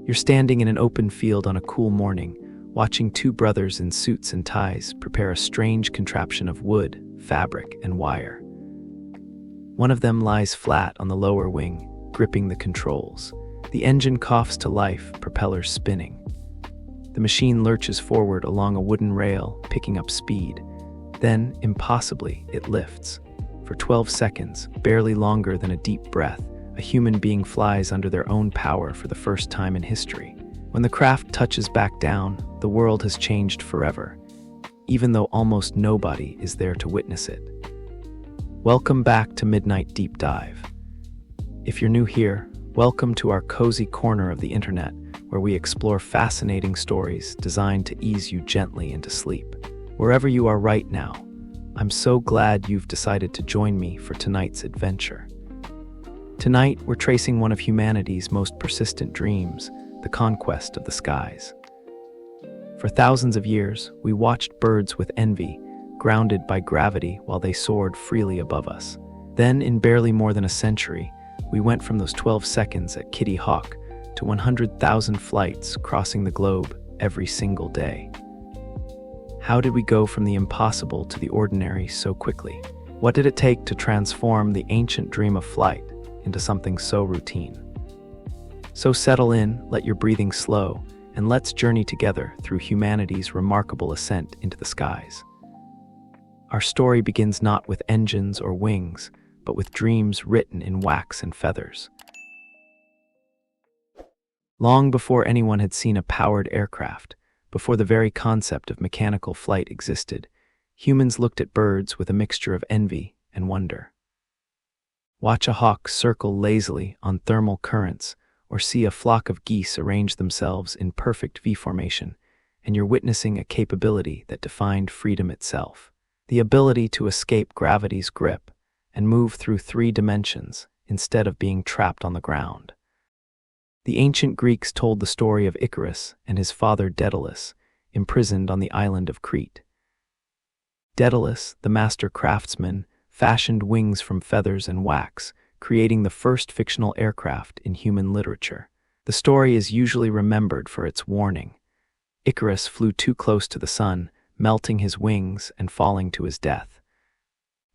You're standing in an open field on a cool morning, watching two brothers in suits and ties prepare a strange contraption of wood, fabric, and wire. One of them lies flat on the lower wing, gripping the controls. The engine coughs to life, propellers spinning. The machine lurches forward along a wooden rail, picking up speed. Then, impossibly, it lifts. For 12 seconds, barely longer than a deep breath, a human being flies under their own power for the first time in history. When the craft touches back down, the world has changed forever, even though almost nobody is there to witness it. Welcome back to Midnight Deep Dive. If you're new here, welcome to our cozy corner of the internet, where we explore fascinating stories designed to ease you gently into sleep. Wherever you are right now, I'm so glad you've decided to join me for tonight's adventure. Tonight, we're tracing one of humanity's most persistent dreams, the conquest of the skies. For thousands of years, we watched birds with envy, grounded by gravity while they soared freely above us. Then, in barely more than a century, we went from those 12 seconds at Kitty Hawk to 100,000 flights crossing the globe every single day. How did we go from the impossible to the ordinary so quickly? What did it take to transform the ancient dream of flight into something so routine? So settle in, let your breathing slow, and let's journey together through humanity's remarkable ascent into the skies. Our story begins not with engines or wings, but with dreams written in wax and feathers. Long before anyone had seen a powered aircraft, before the very concept of mechanical flight existed, humans looked at birds with a mixture of envy and wonder. Watch a hawk circle lazily on thermal currents, or see a flock of geese arrange themselves in perfect V formation, and you're witnessing a capability that defined freedom itself. The ability to escape gravity's grip and move through 3 dimensions instead of being trapped on the ground. The ancient Greeks told the story of Icarus and his father Daedalus, imprisoned on the island of Crete. Daedalus, the master craftsman, fashioned wings from feathers and wax, creating the first fictional aircraft in human literature. The story is usually remembered for its warning. Icarus flew too close to the sun, melting his wings and falling to his death.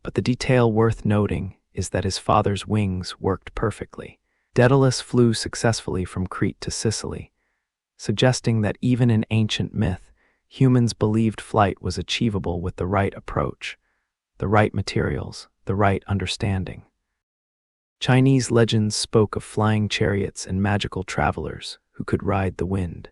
But the detail worth noting is that his father's wings worked perfectly. Daedalus flew successfully from Crete to Sicily, suggesting that even in ancient myth, humans believed flight was achievable with the right approach, the right materials, the right understanding. Chinese legends spoke of flying chariots and magical travelers who could ride the wind.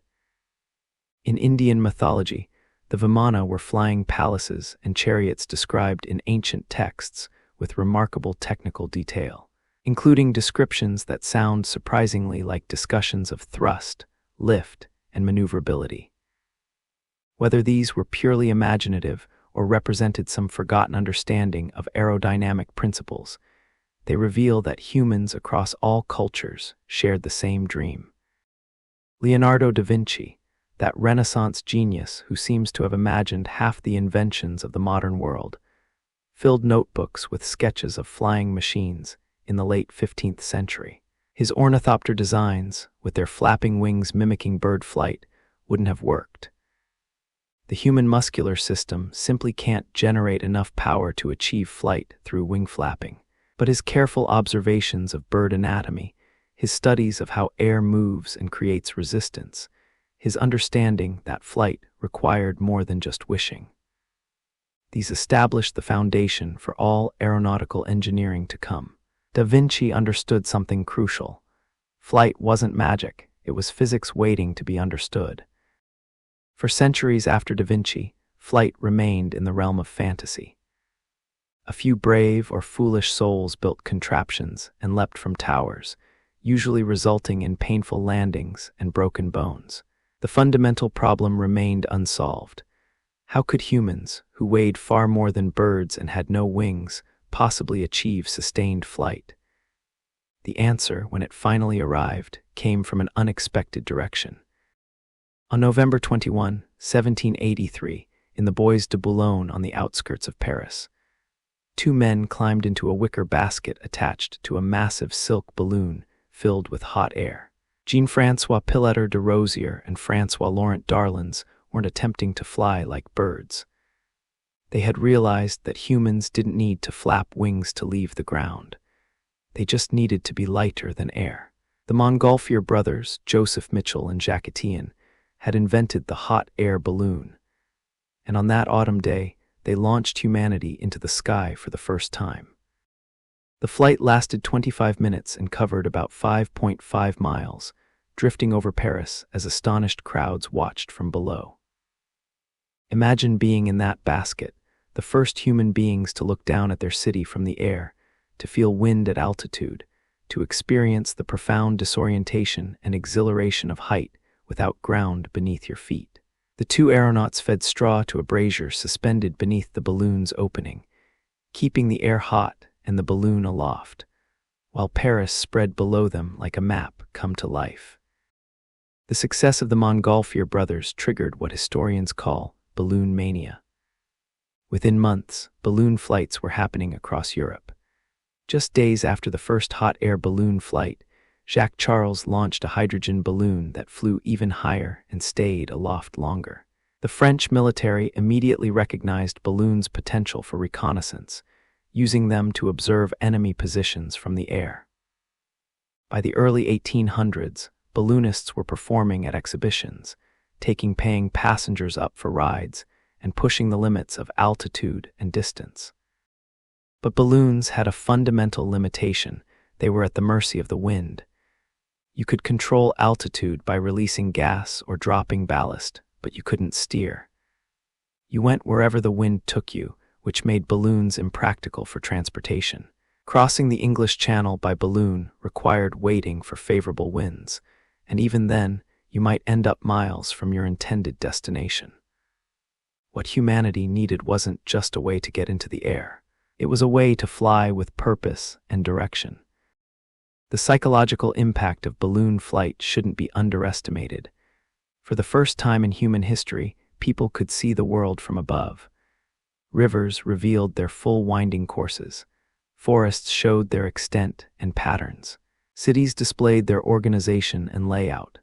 In Indian mythology, the Vimana were flying palaces and chariots described in ancient texts with remarkable technical detail, including descriptions that sound surprisingly like discussions of thrust, lift, and maneuverability. Whether these were purely imaginative or represented some forgotten understanding of aerodynamic principles, they reveal that humans across all cultures shared the same dream. Leonardo da Vinci, that Renaissance genius who seems to have imagined half the inventions of the modern world, filled notebooks with sketches of flying machines in the late 15th century. His ornithopter designs, with their flapping wings mimicking bird flight, wouldn't have worked. The human muscular system simply can't generate enough power to achieve flight through wing flapping. But his careful observations of bird anatomy, his studies of how air moves and creates resistance, his understanding that flight required more than just wishing. These established the foundation for all aeronautical engineering to come. Da Vinci understood something crucial. Flight wasn't magic, it was physics waiting to be understood. For centuries after Da Vinci, flight remained in the realm of fantasy. A few brave or foolish souls built contraptions and leapt from towers, usually resulting in painful landings and broken bones. The fundamental problem remained unsolved. How could humans, who weighed far more than birds and had no wings, possibly achieve sustained flight? The answer, when it finally arrived, came from an unexpected direction. On November 21, 1783, in the Bois de Boulogne on the outskirts of Paris, 2 men climbed into a wicker basket attached to a massive silk balloon filled with hot air. Jean-François Piletter de Rosier and François Laurent Darlans weren't attempting to fly like birds. They had realized that humans didn't need to flap wings to leave the ground. They just needed to be lighter than air. The Montgolfier brothers, Joseph Mitchell and Jacques Etienne, had invented the hot air balloon. And on that autumn day, they launched humanity into the sky for the first time. The flight lasted 25 minutes and covered about 5.5 miles, drifting over Paris as astonished crowds watched from below. Imagine being in that basket, the first human beings to look down at their city from the air, to feel wind at altitude, to experience the profound disorientation and exhilaration of height without ground beneath your feet. The two aeronauts fed straw to a brazier suspended beneath the balloon's opening, keeping the air hot and the balloon aloft, while Paris spread below them like a map come to life. The success of the Montgolfier brothers triggered what historians call balloon mania. Within months, balloon flights were happening across Europe. Just days after the first hot air balloon flight, Jacques Charles launched a hydrogen balloon that flew even higher and stayed aloft longer. The French military immediately recognized balloons' potential for reconnaissance, using them to observe enemy positions from the air. By the early 1800s, balloonists were performing at exhibitions, taking paying passengers up for rides, and pushing the limits of altitude and distance. But balloons had a fundamental limitation. They were at the mercy of the wind. You could control altitude by releasing gas or dropping ballast, but you couldn't steer. You went wherever the wind took you, which made balloons impractical for transportation. Crossing the English Channel by balloon required waiting for favorable winds, and even then, you might end up miles from your intended destination. What humanity needed wasn't just a way to get into the air. It was a way to fly with purpose and direction. The psychological impact of balloon flight shouldn't be underestimated. For the first time in human history, people could see the world from above. Rivers revealed their full winding courses. Forests showed their extent and patterns. Cities displayed their organization and layout.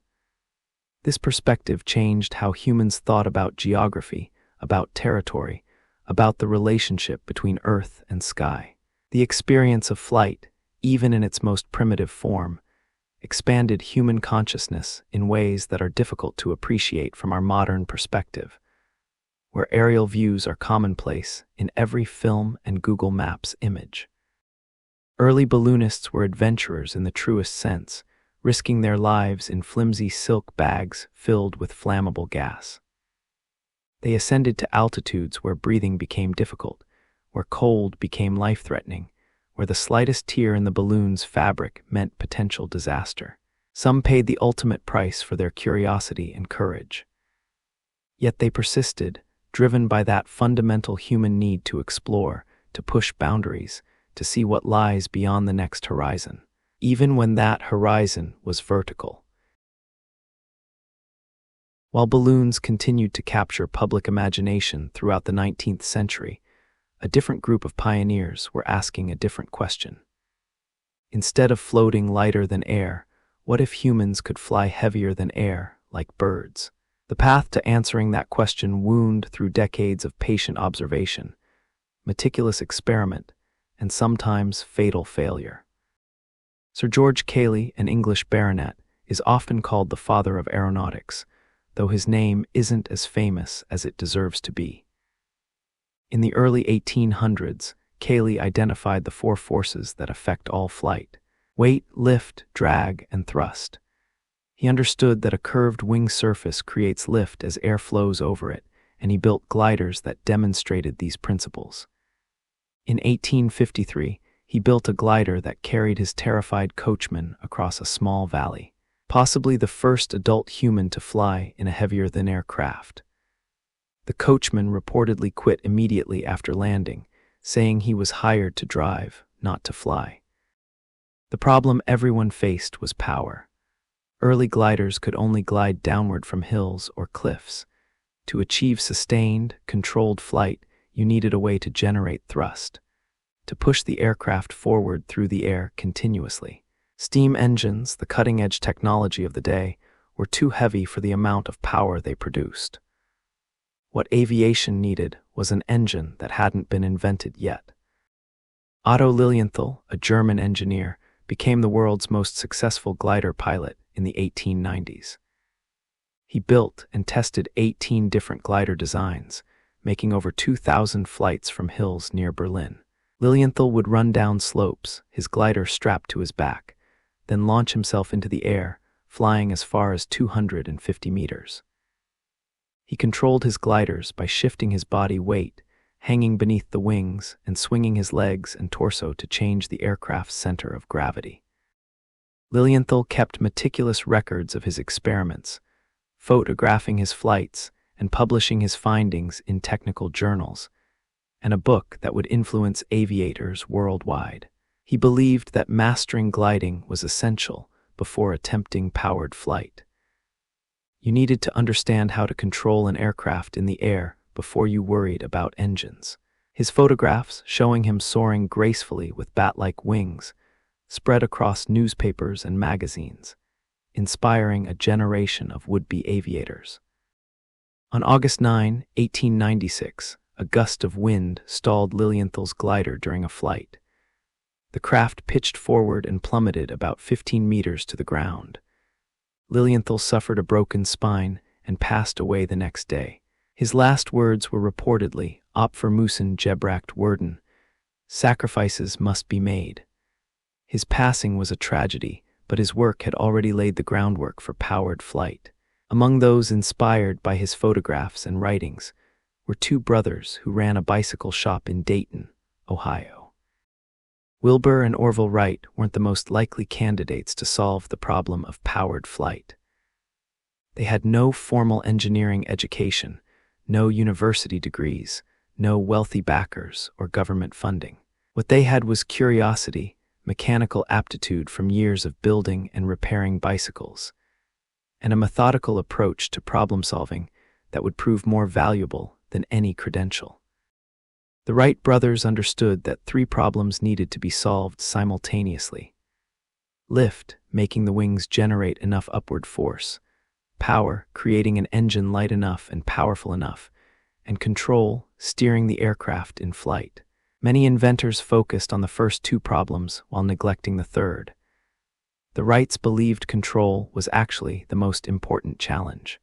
This perspective changed how humans thought about geography, about territory, about the relationship between earth and sky. The experience of flight, even in its most primitive form, expanded human consciousness in ways that are difficult to appreciate from our modern perspective, where aerial views are commonplace in every film and Google Maps image. Early balloonists were adventurers in the truest sense, risking their lives in flimsy silk bags filled with flammable gas. They ascended to altitudes where breathing became difficult, where cold became life-threatening, where the slightest tear in the balloon's fabric meant potential disaster. Some paid the ultimate price for their curiosity and courage. Yet they persisted, driven by that fundamental human need to explore, to push boundaries, to see what lies beyond the next horizon, even when that horizon was vertical. While balloons continued to capture public imagination throughout the 19th century, a different group of pioneers were asking a different question. Instead of floating lighter than air, what if humans could fly heavier than air, like birds? The path to answering that question wound through decades of patient observation, meticulous experiment, and sometimes fatal failure. Sir George Cayley, an English baronet, is often called the father of aeronautics, though his name isn't as famous as it deserves to be. In the early 1800s, Cayley identified the four forces that affect all flight: weight, lift, drag, and thrust. He understood that a curved wing surface creates lift as air flows over it, and he built gliders that demonstrated these principles. In 1853, he built a glider that carried his terrified coachman across a small valley, possibly the first adult human to fly in a heavier-than-air craft. The coachman reportedly quit immediately after landing, saying he was hired to drive, not to fly. The problem everyone faced was power. Early gliders could only glide downward from hills or cliffs. To achieve sustained, controlled flight, you needed a way to generate thrust, to push the aircraft forward through the air continuously. Steam engines, the cutting-edge technology of the day, were too heavy for the amount of power they produced. What aviation needed was an engine that hadn't been invented yet. Otto Lilienthal, a German engineer, became the world's most successful glider pilot in the 1890s. He built and tested 18 different glider designs, making over 2,000 flights from hills near Berlin. Lilienthal would run down slopes, his glider strapped to his back, then launch himself into the air, flying as far as 250 meters. He controlled his gliders by shifting his body weight, hanging beneath the wings, and swinging his legs and torso to change the aircraft's center of gravity. Lilienthal kept meticulous records of his experiments, photographing his flights and publishing his findings in technical journals, and a book that would influence aviators worldwide. He believed that mastering gliding was essential before attempting powered flight. You needed to understand how to control an aircraft in the air before you worried about engines. His photographs, showing him soaring gracefully with bat-like wings, spread across newspapers and magazines, inspiring a generation of would-be aviators. On August 9, 1896, a gust of wind stalled Lilienthal's glider during a flight. The craft pitched forward and plummeted about 15 meters to the ground. Lilienthal suffered a broken spine and passed away the next day. His last words were reportedly, "Opfer müssen gebracht werden," sacrifices must be made. His passing was a tragedy, but his work had already laid the groundwork for powered flight. Among those inspired by his photographs and writings were two brothers who ran a bicycle shop in Dayton, Ohio. Wilbur and Orville Wright weren't the most likely candidates to solve the problem of powered flight. They had no formal engineering education, no university degrees, no wealthy backers or government funding. What they had was curiosity, mechanical aptitude from years of building and repairing bicycles, and a methodical approach to problem-solving that would prove more valuable than any credential. The Wright brothers understood that three problems needed to be solved simultaneously: lift, making the wings generate enough upward force; power, creating an engine light enough and powerful enough; and control, steering the aircraft in flight. Many inventors focused on the first two problems while neglecting the third. The Wrights believed control was actually the most important challenge.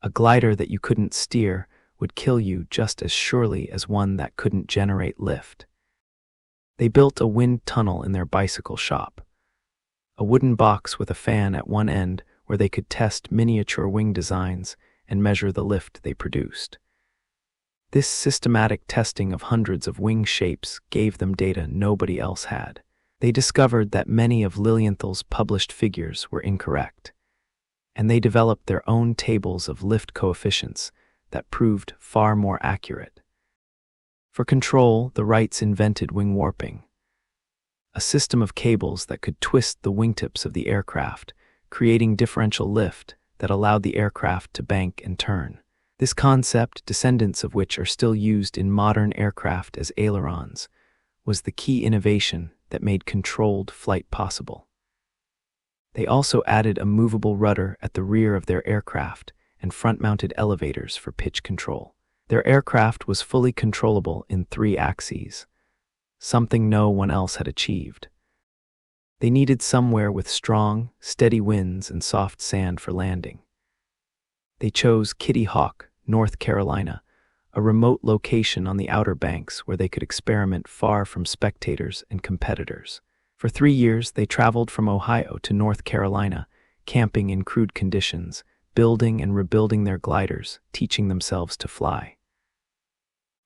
A glider that you couldn't steer would kill you just as surely as one that couldn't generate lift. They built a wind tunnel in their bicycle shop, a wooden box with a fan at one end where they could test miniature wing designs and measure the lift they produced. This systematic testing of hundreds of wing shapes gave them data nobody else had. They discovered that many of Lilienthal's published figures were incorrect, and they developed their own tables of lift coefficients that proved far more accurate. For control, the Wrights invented wing warping, a system of cables that could twist the wingtips of the aircraft, creating differential lift that allowed the aircraft to bank and turn. This concept, descendants of which are still used in modern aircraft as ailerons, was the key innovation that made controlled flight possible. They also added a movable rudder at the rear of their aircraft and front-mounted elevators for pitch control. Their aircraft was fully controllable in 3 axes, something no one else had achieved. They needed somewhere with strong, steady winds and soft sand for landing. They chose Kitty Hawk, North Carolina, a remote location on the Outer Banks where they could experiment far from spectators and competitors. For 3 years, they traveled from Ohio to North Carolina, camping in crude conditions, building and rebuilding their gliders, teaching themselves to fly.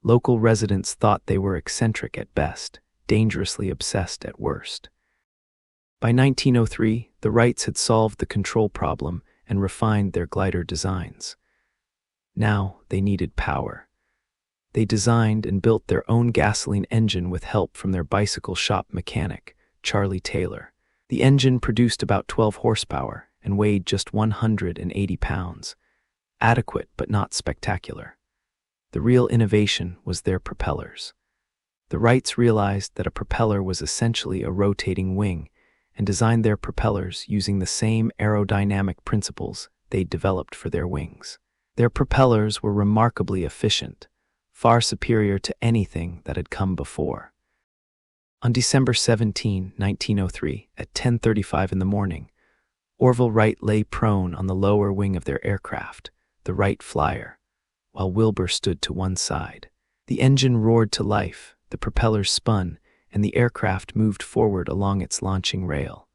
Local residents thought they were eccentric at best, dangerously obsessed at worst. By 1903, the Wrights had solved the control problem and refined their glider designs. Now they needed power. They designed and built their own gasoline engine with help from their bicycle shop mechanic, Charlie Taylor. The engine produced about 12 horsepower and weighed just 180 pounds, adequate but not spectacular. The real innovation was their propellers. The Wrights realized that a propeller was essentially a rotating wing, and designed their propellers using the same aerodynamic principles they'd developed for their wings. Their propellers were remarkably efficient, far superior to anything that had come before. On December 17, 1903, at 10:35 in the morning, Orville Wright lay prone on the lower wing of their aircraft, the Wright Flyer, while Wilbur stood to one side. The engine roared to life, the propellers spun, and the aircraft moved forward along its launching rail.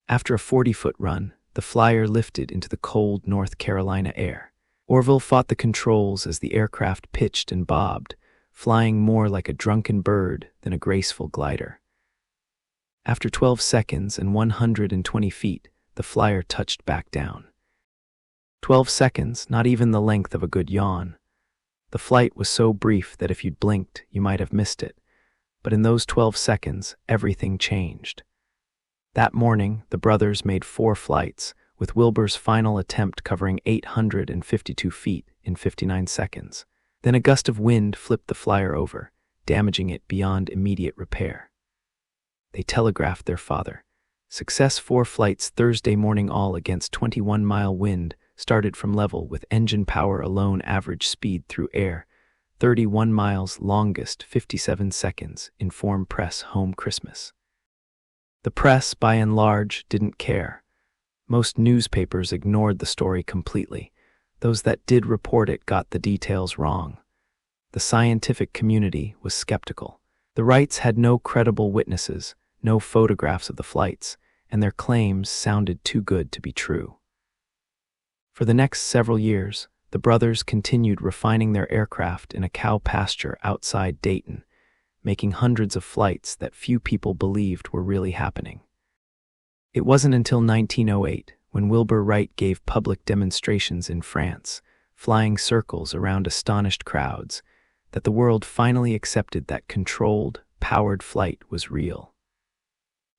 After a 40-foot run, the Flyer lifted into the cold North Carolina air. Orville fought the controls as the aircraft pitched and bobbed, flying more like a drunken bird than a graceful glider. After 12 seconds and 120 feet, the Flyer touched back down. 12 seconds, not even the length of a good yawn. The flight was so brief that if you'd blinked, you might have missed it. But in those 12 seconds, everything changed. That morning, the brothers made 4 flights, with Wilbur's final attempt covering 852 feet in 59 seconds. Then a gust of wind flipped the Flyer over, damaging it beyond immediate repair. They telegraphed their father. Success 4 flights Thursday morning all against 21-mile wind started from level with engine power alone average speed through air, 31 miles longest 57 seconds, inform press home Christmas. The press, by and large, didn't care. Most newspapers ignored the story completely. Those that did report it got the details wrong. The scientific community was skeptical. The Wrights had no credible witnesses, no photographs of the flights, and their claims sounded too good to be true. For the next several years, the brothers continued refining their aircraft in a cow pasture outside Dayton, making hundreds of flights that few people believed were really happening. It wasn't until 1908, when Wilbur Wright gave public demonstrations in France, flying circles around astonished crowds, that the world finally accepted that controlled, powered flight was real.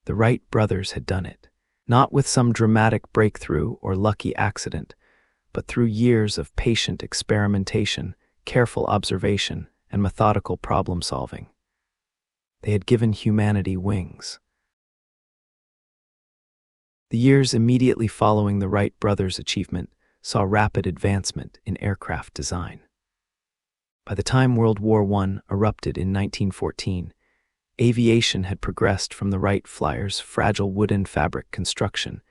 The Wright brothers had done it, not with some dramatic breakthrough or lucky accident, but through years of patient experimentation, careful observation, and methodical problem-solving. They had given humanity wings. The years immediately following the Wright brothers' achievement saw rapid advancement in aircraft design. By the time World War I erupted in 1914, aviation had progressed from the Wright Flyer's fragile wooden fabric construction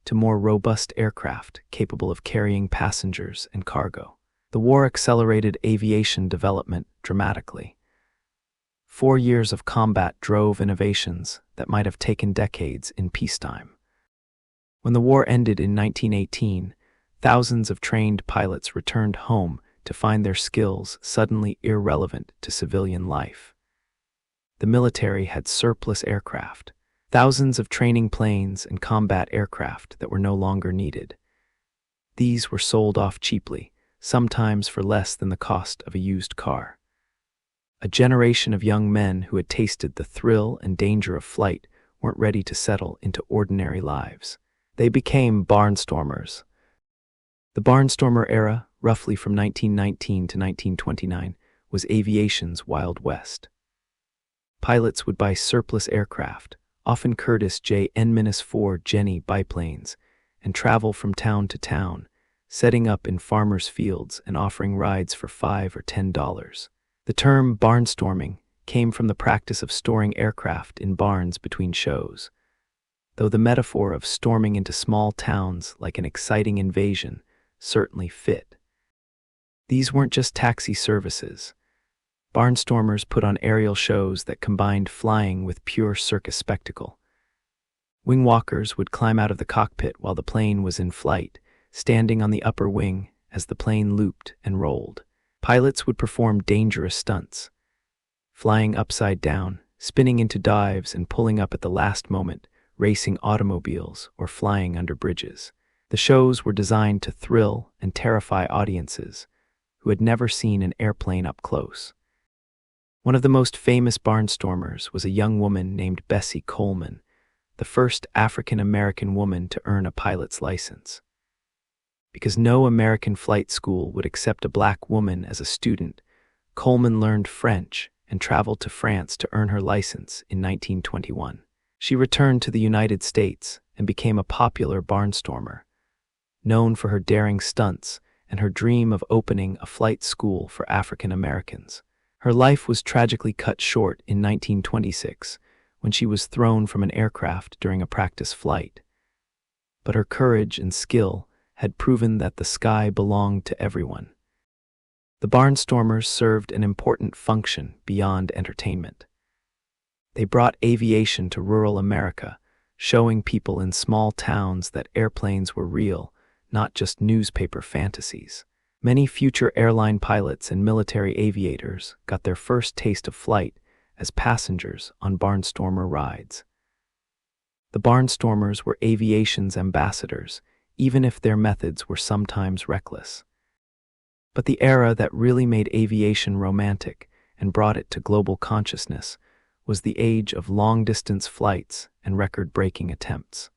to more robust aircraft capable of carrying passengers and cargo. The war accelerated aviation development dramatically. 4 years of combat drove innovations that might have taken decades in peacetime. When the war ended in 1918, thousands of trained pilots returned home to find their skills suddenly irrelevant to civilian life. The military had surplus aircraft, thousands of training planes and combat aircraft that were no longer needed. These were sold off cheaply, sometimes for less than the cost of a used car. A generation of young men who had tasted the thrill and danger of flight weren't ready to settle into ordinary lives. They became Barnstormers. The Barnstormer era, roughly from 1919 to 1929, was aviation's Wild West. Pilots would buy surplus aircraft, often Curtiss J-N-4 Jenny biplanes, and travel from town to town, setting up in farmers' fields and offering rides for $5 or $10. The term barnstorming came from the practice of storing aircraft in barns between shows, though the metaphor of storming into small towns like an exciting invasion certainly fit. These weren't just taxi services. Barnstormers put on aerial shows that combined flying with pure circus spectacle. Wingwalkers would climb out of the cockpit while the plane was in flight, standing on the upper wing as the plane looped and rolled. Pilots would perform dangerous stunts, flying upside down, spinning into dives and pulling up at the last moment, racing automobiles or flying under bridges. The shows were designed to thrill and terrify audiences who had never seen an airplane up close. One of the most famous barnstormers was a young woman named Bessie Coleman, the first African-American woman to earn a pilot's license. Because no American flight school would accept a black woman as a student, Coleman learned French and traveled to France to earn her license in 1921. She returned to the United States and became a popular barnstormer, known for her daring stunts and her dream of opening a flight school for African Americans. Her life was tragically cut short in 1926 when she was thrown from an aircraft during a practice flight. But her courage and skill had proven that the sky belonged to everyone. The Barnstormers served an important function beyond entertainment. They brought aviation to rural America, showing people in small towns that airplanes were real, not just newspaper fantasies. Many future airline pilots and military aviators got their first taste of flight as passengers on Barnstormer rides. The Barnstormers were aviation's ambassadors, even if their methods were sometimes reckless. But the era that really made aviation romantic and brought it to global consciousness was the age of long-distance flights and record-breaking attempts.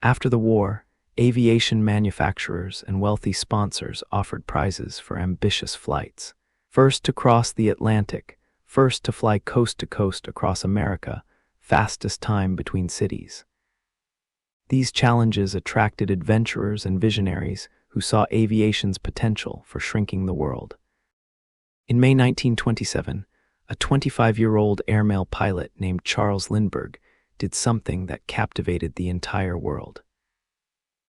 After the war, aviation manufacturers and wealthy sponsors offered prizes for ambitious flights. First to cross the Atlantic, first to fly coast to coast across America, fastest time between cities. These challenges attracted adventurers and visionaries who saw aviation's potential for shrinking the world. In May 1927, a 25-year-old airmail pilot named Charles Lindbergh did something that captivated the entire world.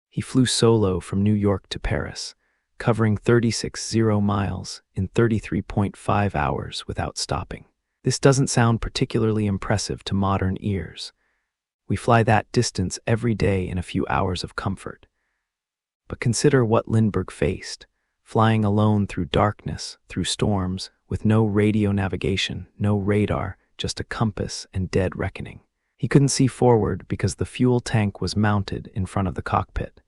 He flew solo from New York to Paris, covering 36,000 miles in 33.5 hours without stopping. This doesn't sound particularly impressive to modern ears. We fly that distance every day in a few hours of comfort. But consider what Lindbergh faced, flying alone through darkness, through storms, with no radio navigation, no radar, just a compass and dead reckoning. He couldn't see forward because the fuel tank was mounted in front of the cockpit.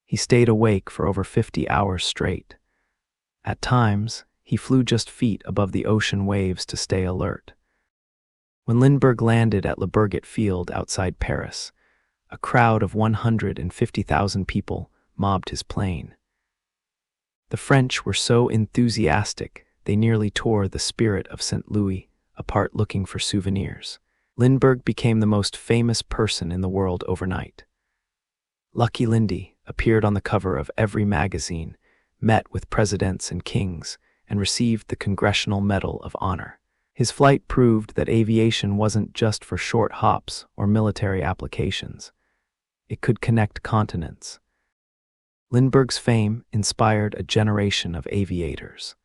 He stayed awake for over 50 hours straight. At times, he flew just feet above the ocean waves to stay alert. When Lindbergh landed at Le Bourget Field outside Paris, a crowd of 150,000 people mobbed his plane. The French were so enthusiastic they nearly tore the Spirit of St. Louis apart looking for souvenirs. Lindbergh became the most famous person in the world overnight. Lucky Lindy appeared on the cover of every magazine, met with presidents and kings, and received the Congressional Medal of Honor. His flight proved that aviation wasn't just for short hops or military applications. It could connect continents. Lindbergh's fame inspired a generation of aviators.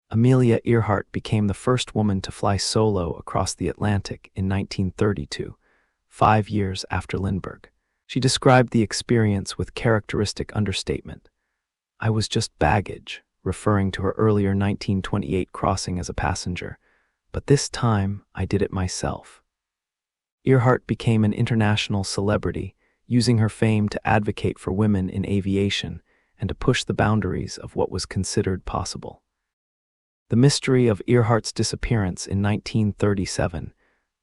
Amelia Earhart became the first woman to fly solo across the Atlantic in 1932, 5 years after Lindbergh. She described the experience with characteristic understatement. "I was just baggage," referring to her earlier 1928 crossing as a passenger, "but this time I did it myself." Earhart became an international celebrity, using her fame to advocate for women in aviation and to push the boundaries of what was considered possible. The mystery of Earhart's disappearance in 1937,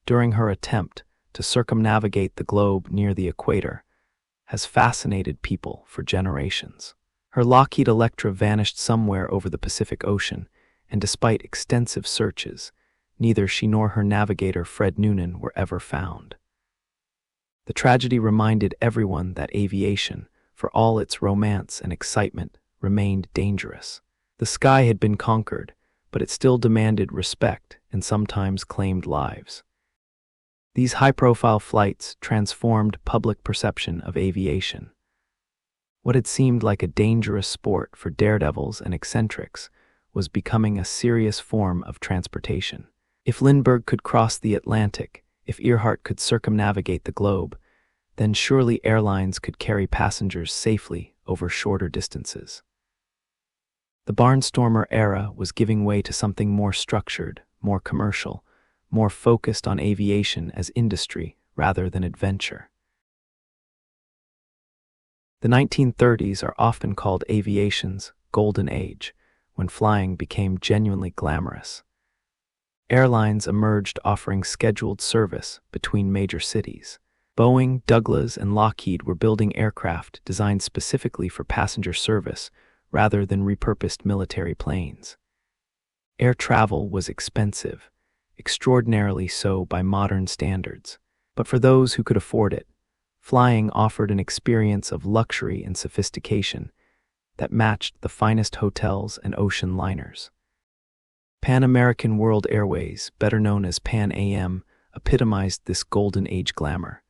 during her attempt to circumnavigate the globe near the equator, has fascinated people for generations. Her Lockheed Electra vanished somewhere over the Pacific Ocean, and despite extensive searches, neither she nor her navigator Fred Noonan were ever found. The tragedy reminded everyone that aviation, for all its romance and excitement, remained dangerous. The sky had been conquered, but it still demanded respect and sometimes claimed lives. These high-profile flights transformed public perception of aviation. What had seemed like a dangerous sport for daredevils and eccentrics was becoming a serious form of transportation. If Lindbergh could cross the Atlantic, if Earhart could circumnavigate the globe, then surely airlines could carry passengers safely over shorter distances. The Barnstormer era was giving way to something more structured, more commercial, more focused on aviation as industry rather than adventure. The 1930s are often called aviation's golden age, when flying became genuinely glamorous. Airlines emerged offering scheduled service between major cities. Boeing, Douglas, and Lockheed were building aircraft designed specifically for passenger service rather than repurposed military planes. Air travel was expensive, extraordinarily so by modern standards. But for those who could afford it, flying offered an experience of luxury and sophistication that matched the finest hotels and ocean liners. Pan American World Airways, better known as Pan AM, epitomized this golden age glamour.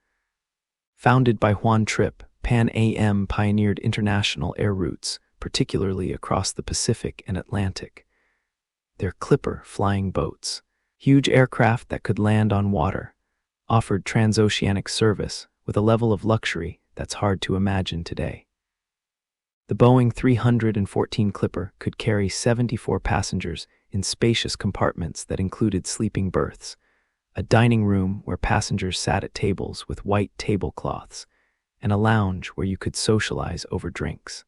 Founded by Juan Trippe, Pan AM pioneered international air routes, particularly across the Pacific and Atlantic. Their Clipper flying boats, huge aircraft that could land on water, offered transoceanic service with a level of luxury that's hard to imagine today. The Boeing 314 Clipper could carry 74 passengers in spacious compartments that included sleeping berths, a dining room where passengers sat at tables with white tablecloths, and a lounge where you could socialize over drinks.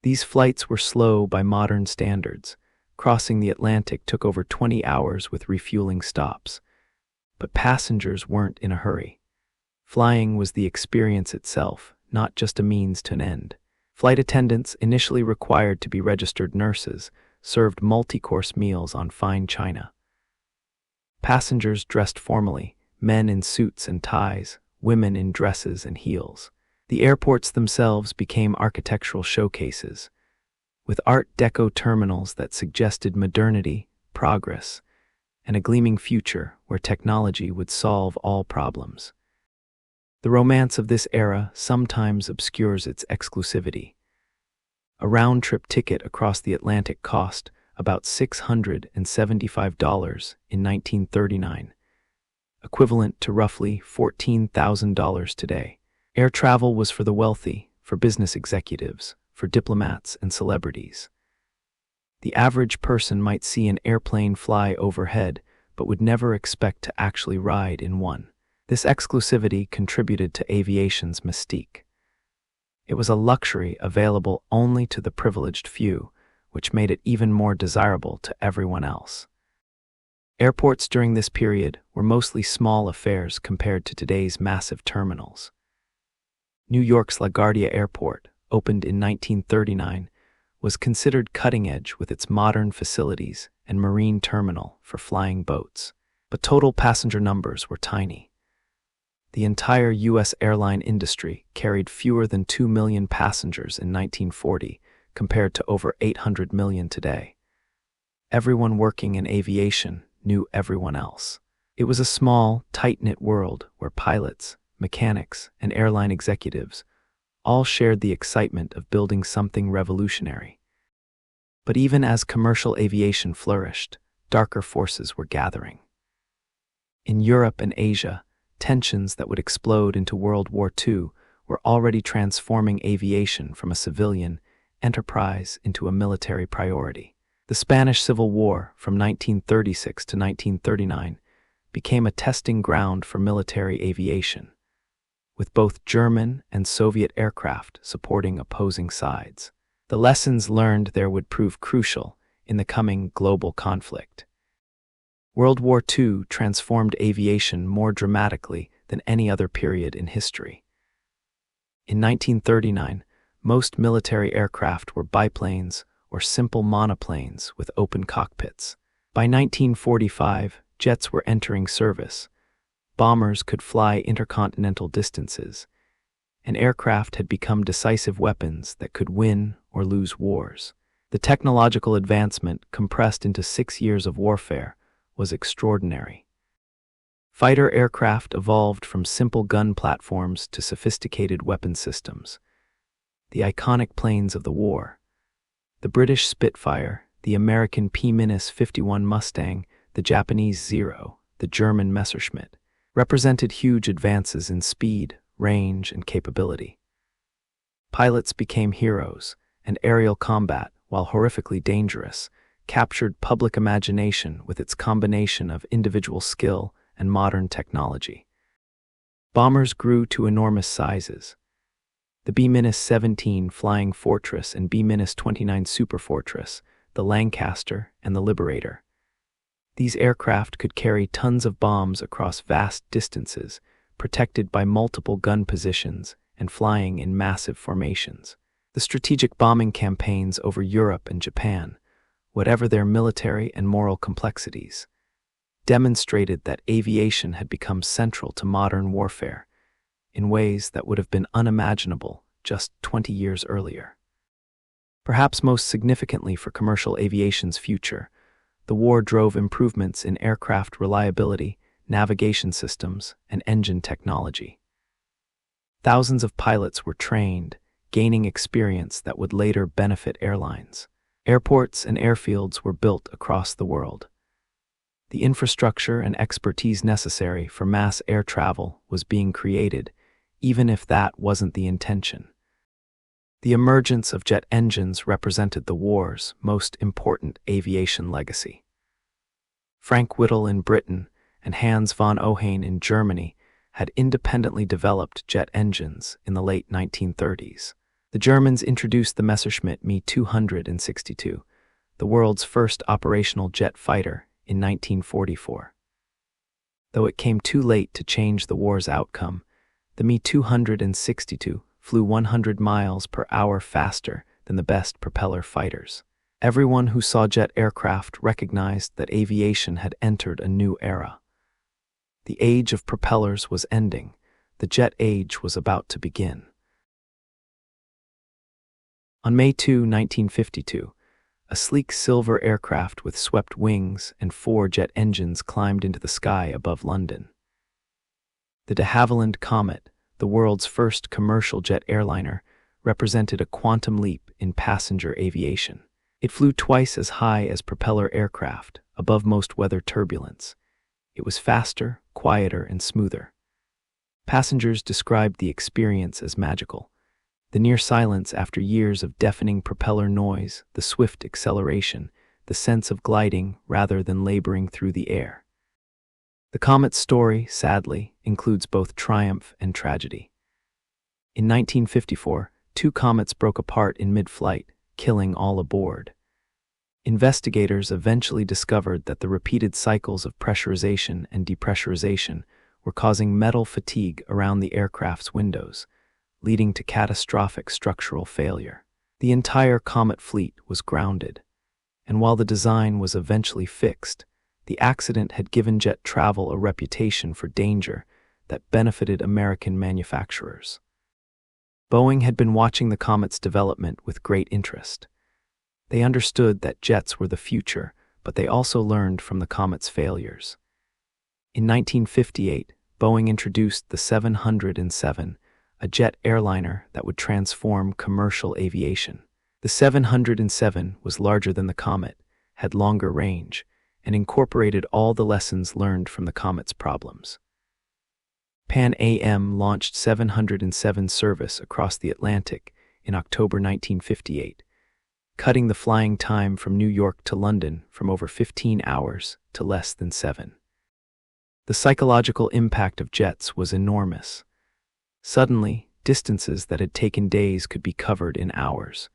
These flights were slow by modern standards. Crossing the Atlantic took over 20 hours with refueling stops. But passengers weren't in a hurry. Flying was the experience itself, not just a means to an end. Flight attendants, initially required to be registered nurses, served multi-course meals on fine china. Passengers dressed formally, men in suits and ties, women in dresses and heels. The airports themselves became architectural showcases, with Art Deco terminals that suggested modernity, progress, and a gleaming future where technology would solve all problems. The romance of this era sometimes obscures its exclusivity. A round-trip ticket across the Atlantic cost about $675 in 1939, equivalent to roughly $14,000 today. Air travel was for the wealthy, for business executives, for diplomats and celebrities. The average person might see an airplane fly overhead, but would never expect to actually ride in one. This exclusivity contributed to aviation's mystique. It was a luxury available only to the privileged few, which made it even more desirable to everyone else. Airports during this period were mostly small affairs compared to today's massive terminals. New York's LaGuardia Airport, opened in 1939, was considered cutting-edge with its modern facilities and marine terminal for flying boats. But total passenger numbers were tiny. The entire U.S. airline industry carried fewer than 2 million passengers in 1940, compared to over 800 million today. Everyone working in aviation knew everyone else. It was a small, tight-knit world where pilots, mechanics, and airline executives all shared the excitement of building something revolutionary. But even as commercial aviation flourished, darker forces were gathering. In Europe and Asia, tensions that would explode into World War II were already transforming aviation from a civilian enterprise into a military priority. The Spanish Civil War, from 1936 to 1939, became a testing ground for military aviation, with both German and Soviet aircraft supporting opposing sides. The lessons learned there would prove crucial in the coming global conflict. World War II transformed aviation more dramatically than any other period in history. In 1939, most military aircraft were biplanes or simple monoplanes with open cockpits. By 1945, jets were entering service. Bombers could fly intercontinental distances, and aircraft had become decisive weapons that could win or lose wars. The technological advancement, compressed into 6 years of warfare, was extraordinary. Fighter aircraft evolved from simple gun platforms to sophisticated weapon systems. The iconic planes of the war, the British Spitfire, the American P-51 Mustang, the Japanese Zero, the German Messerschmitt, represented huge advances in speed, range, and capability. Pilots became heroes, and aerial combat, while horrifically dangerous, captured public imagination with its combination of individual skill and modern technology. Bombers grew to enormous sizes. The B-17 Flying Fortress and B-29 Superfortress, the Lancaster, and the Liberator. These aircraft could carry tons of bombs across vast distances, protected by multiple gun positions and flying in massive formations. The strategic bombing campaigns over Europe and Japan, whatever their military and moral complexities, demonstrated that aviation had become central to modern warfare in ways that would have been unimaginable just 20 years earlier. Perhaps most significantly for commercial aviation's future, the war drove improvements in aircraft reliability, navigation systems, and engine technology. Thousands of pilots were trained, gaining experience that would later benefit airlines. Airports and airfields were built across the world. The infrastructure and expertise necessary for mass air travel was being created, even if that wasn't the intention. The emergence of jet engines represented the war's most important aviation legacy. Frank Whittle in Britain and Hans von Ohain in Germany had independently developed jet engines in the late 1930s. The Germans introduced the Messerschmitt Me 262, the world's first operational jet fighter, in 1944. Though it came too late to change the war's outcome, the Me 262 flew 100 miles per hour faster than the best propeller fighters. Everyone who saw jet aircraft recognized that aviation had entered a new era. The age of propellers was ending. The jet age was about to begin. On May 2, 1952, a sleek silver aircraft with swept wings and 4 jet engines climbed into the sky above London. The de Havilland Comet, the world's first commercial jet airliner, represented a quantum leap in passenger aviation. It flew twice as high as propeller aircraft, above most weather turbulence. It was faster, quieter, and smoother. Passengers described the experience as magical. The near silence after years of deafening propeller noise, the swift acceleration, the sense of gliding rather than laboring through the air. The comet's story, sadly, includes both triumph and tragedy. In 1954, 2 comets broke apart in mid-flight, killing all aboard. Investigators eventually discovered that the repeated cycles of pressurization and depressurization were causing metal fatigue around the aircraft's windows, leading to catastrophic structural failure. The entire comet fleet was grounded, and while the design was eventually fixed, the accident had given jet travel a reputation for danger that benefited American manufacturers. Boeing had been watching the comet's development with great interest. They understood that jets were the future, but they also learned from the comet's failures. In 1958, Boeing introduced the 707, a jet airliner that would transform commercial aviation. The 707 was larger than the comet, had longer range, and incorporated all the lessons learned from the comet's problems. Pan Am launched 707 service across the Atlantic in October 1958, cutting the flying time from New York to London from over 15 hours to less than 7. The psychological impact of jets was enormous. Suddenly, distances that had taken days could be covered in hours.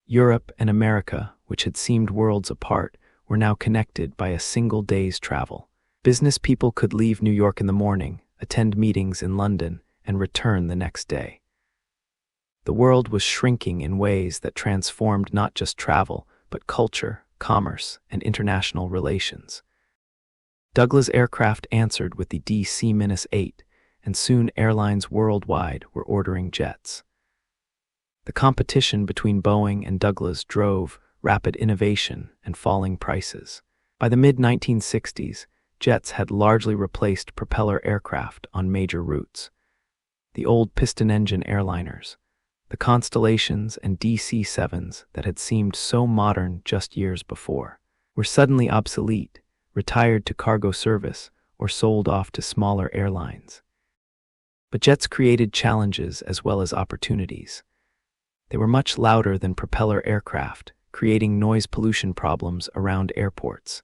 Europe and America, which had seemed worlds apart, were now connected by a single day's travel. Business people could leave New York in the morning, attend meetings in London, and return the next day. The world was shrinking in ways that transformed not just travel, but culture, commerce, and international relations. Douglas Aircraft answered with the DC-8, and soon airlines worldwide were ordering jets. The competition between Boeing and Douglas drove rapid innovation and falling prices. By the mid-1960s, jets had largely replaced propeller aircraft on major routes. The old piston-engine airliners, the Constellations and DC-7s that had seemed so modern just years before, were suddenly obsolete, retired to cargo service, or sold off to smaller airlines. But jets created challenges as well as opportunities. They were much louder than propeller aircraft, creating noise pollution problems around airports.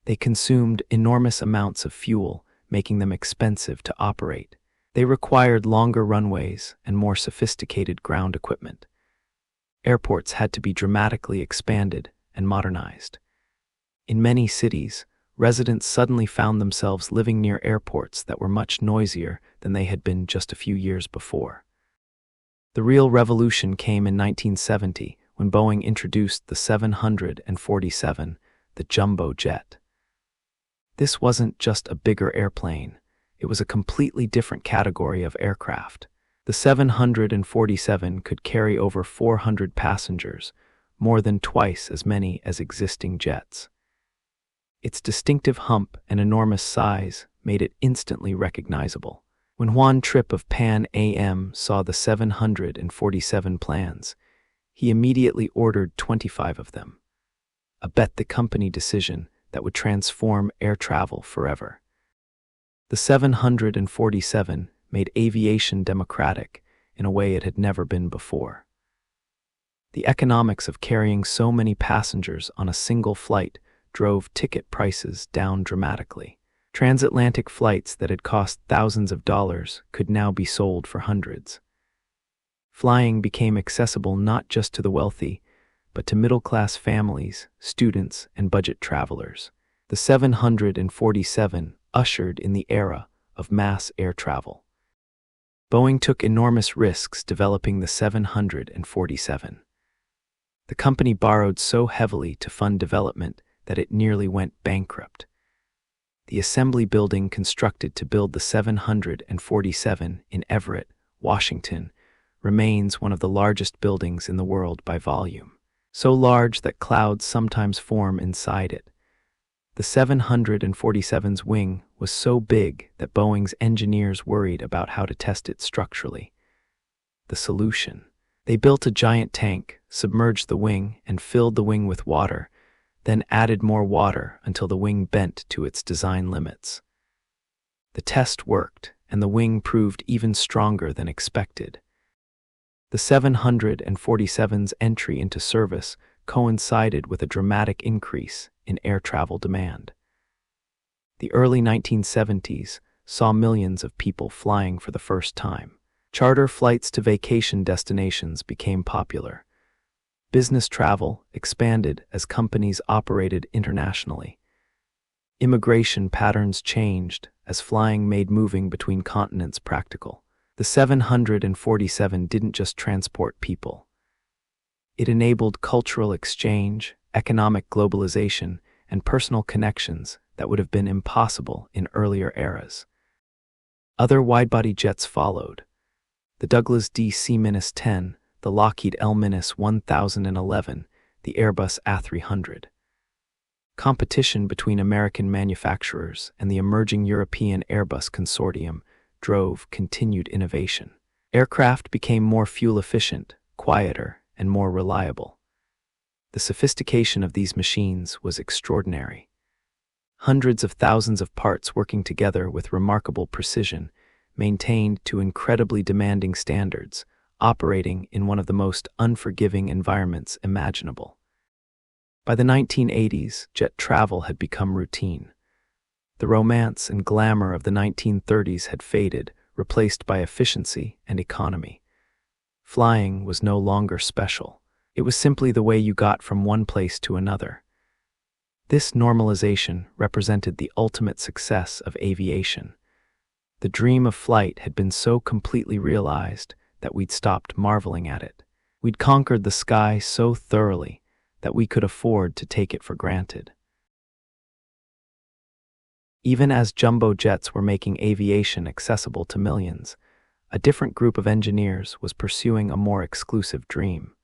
They consumed enormous amounts of fuel, making them expensive to operate. They required longer runways and more sophisticated ground equipment. Airports had to be dramatically expanded and modernized. In many cities, residents suddenly found themselves living near airports that were much noisier than they had been just a few years before. The real revolution came in 1970 when Boeing introduced the 747, the jumbo jet. This wasn't just a bigger airplane. It was a completely different category of aircraft. The 747 could carry over 400 passengers, more than twice as many as existing jets. Its distinctive hump and enormous size made it instantly recognizable. When Juan Trippe of Pan Am saw the 747 plans, he immediately ordered 25 of them. A bet-the-company decision that would transform air travel forever. The 747 made aviation democratic in a way it had never been before. The economics of carrying so many passengers on a single flight drove ticket prices down dramatically. Transatlantic flights that had cost thousands of dollars could now be sold for hundreds. Flying became accessible not just to the wealthy, but to middle-class families, students, and budget travelers. The 747 ushered in the era of mass air travel. Boeing took enormous risks developing the 747. The company borrowed so heavily to fund development that it nearly went bankrupt. The assembly building constructed to build the 747 in Everett, Washington, remains one of the largest buildings in the world by volume, so large that clouds sometimes form inside it. The 747's wing was so big that Boeing's engineers worried about how to test it structurally. The solution: they built a giant tank, submerged the wing, and filled the wing with water, then added more water until the wing bent to its design limits. The test worked, and the wing proved even stronger than expected. The 747's entry into service coincided with a dramatic increase in air travel demand. The early 1970s saw millions of people flying for the first time. Charter flights to vacation destinations became popular. Business travel expanded as companies operated internationally. Immigration patterns changed as flying made moving between continents practical. The 747 didn't just transport people. It enabled cultural exchange, economic globalization, and personal connections that would have been impossible in earlier eras. Other wide-body jets followed. The Douglas DC-10, the Lockheed L-1011, the Airbus A300. Competition between American manufacturers and the emerging European Airbus consortium drove continued innovation. Aircraft became more fuel-efficient, quieter, and more reliable. The sophistication of these machines was extraordinary. Hundreds of thousands of parts working together with remarkable precision, maintained to incredibly demanding standards, operating in one of the most unforgiving environments imaginable. By the 1980s, jet travel had become routine. The romance and glamour of the 1930s had faded, replaced by efficiency and economy. Flying was no longer special. It was simply the way you got from one place to another. This normalization represented the ultimate success of aviation. The dream of flight had been so completely realized that we'd stopped marveling at it. We'd conquered the sky so thoroughly that we could afford to take it for granted. Even as jumbo jets were making aviation accessible to millions, a different group of engineers was pursuing a more exclusive dream: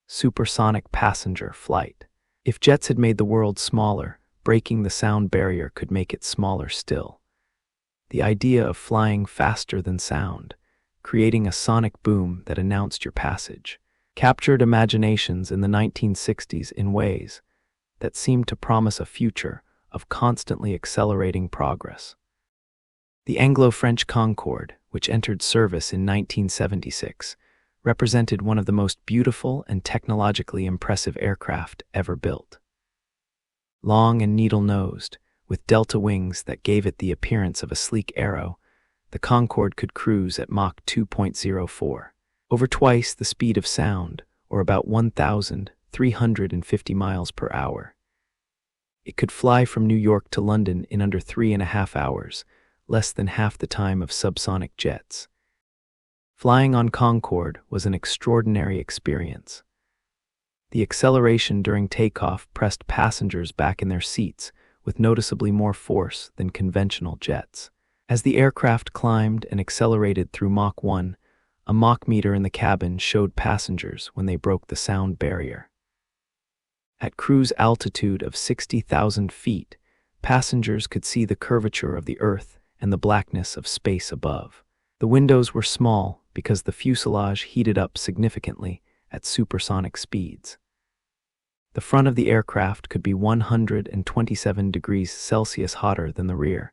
supersonic passenger flight. If jets had made the world smaller, breaking the sound barrier could make it smaller still. The idea of flying faster than sound, creating a sonic boom that announced your passage, captured imaginations in the 1960s in ways that seemed to promise a future of constantly accelerating progress. The Anglo-French Concorde, which entered service in 1976, represented one of the most beautiful and technologically impressive aircraft ever built. Long and needle-nosed, with delta wings that gave it the appearance of a sleek arrow, the Concorde could cruise at Mach 2.04, over twice the speed of sound, or about 1,350 miles per hour. It could fly from New York to London in under 3.5 hours, less than half the time of subsonic jets. Flying on Concorde was an extraordinary experience. The acceleration during takeoff pressed passengers back in their seats with noticeably more force than conventional jets. As the aircraft climbed and accelerated through Mach 1, a Mach meter in the cabin showed passengers when they broke the sound barrier. At cruise altitude of 60,000 feet, passengers could see the curvature of the Earth and the blackness of space above. The windows were small because the fuselage heated up significantly at supersonic speeds. The front of the aircraft could be 127 degrees Celsius hotter than the rear,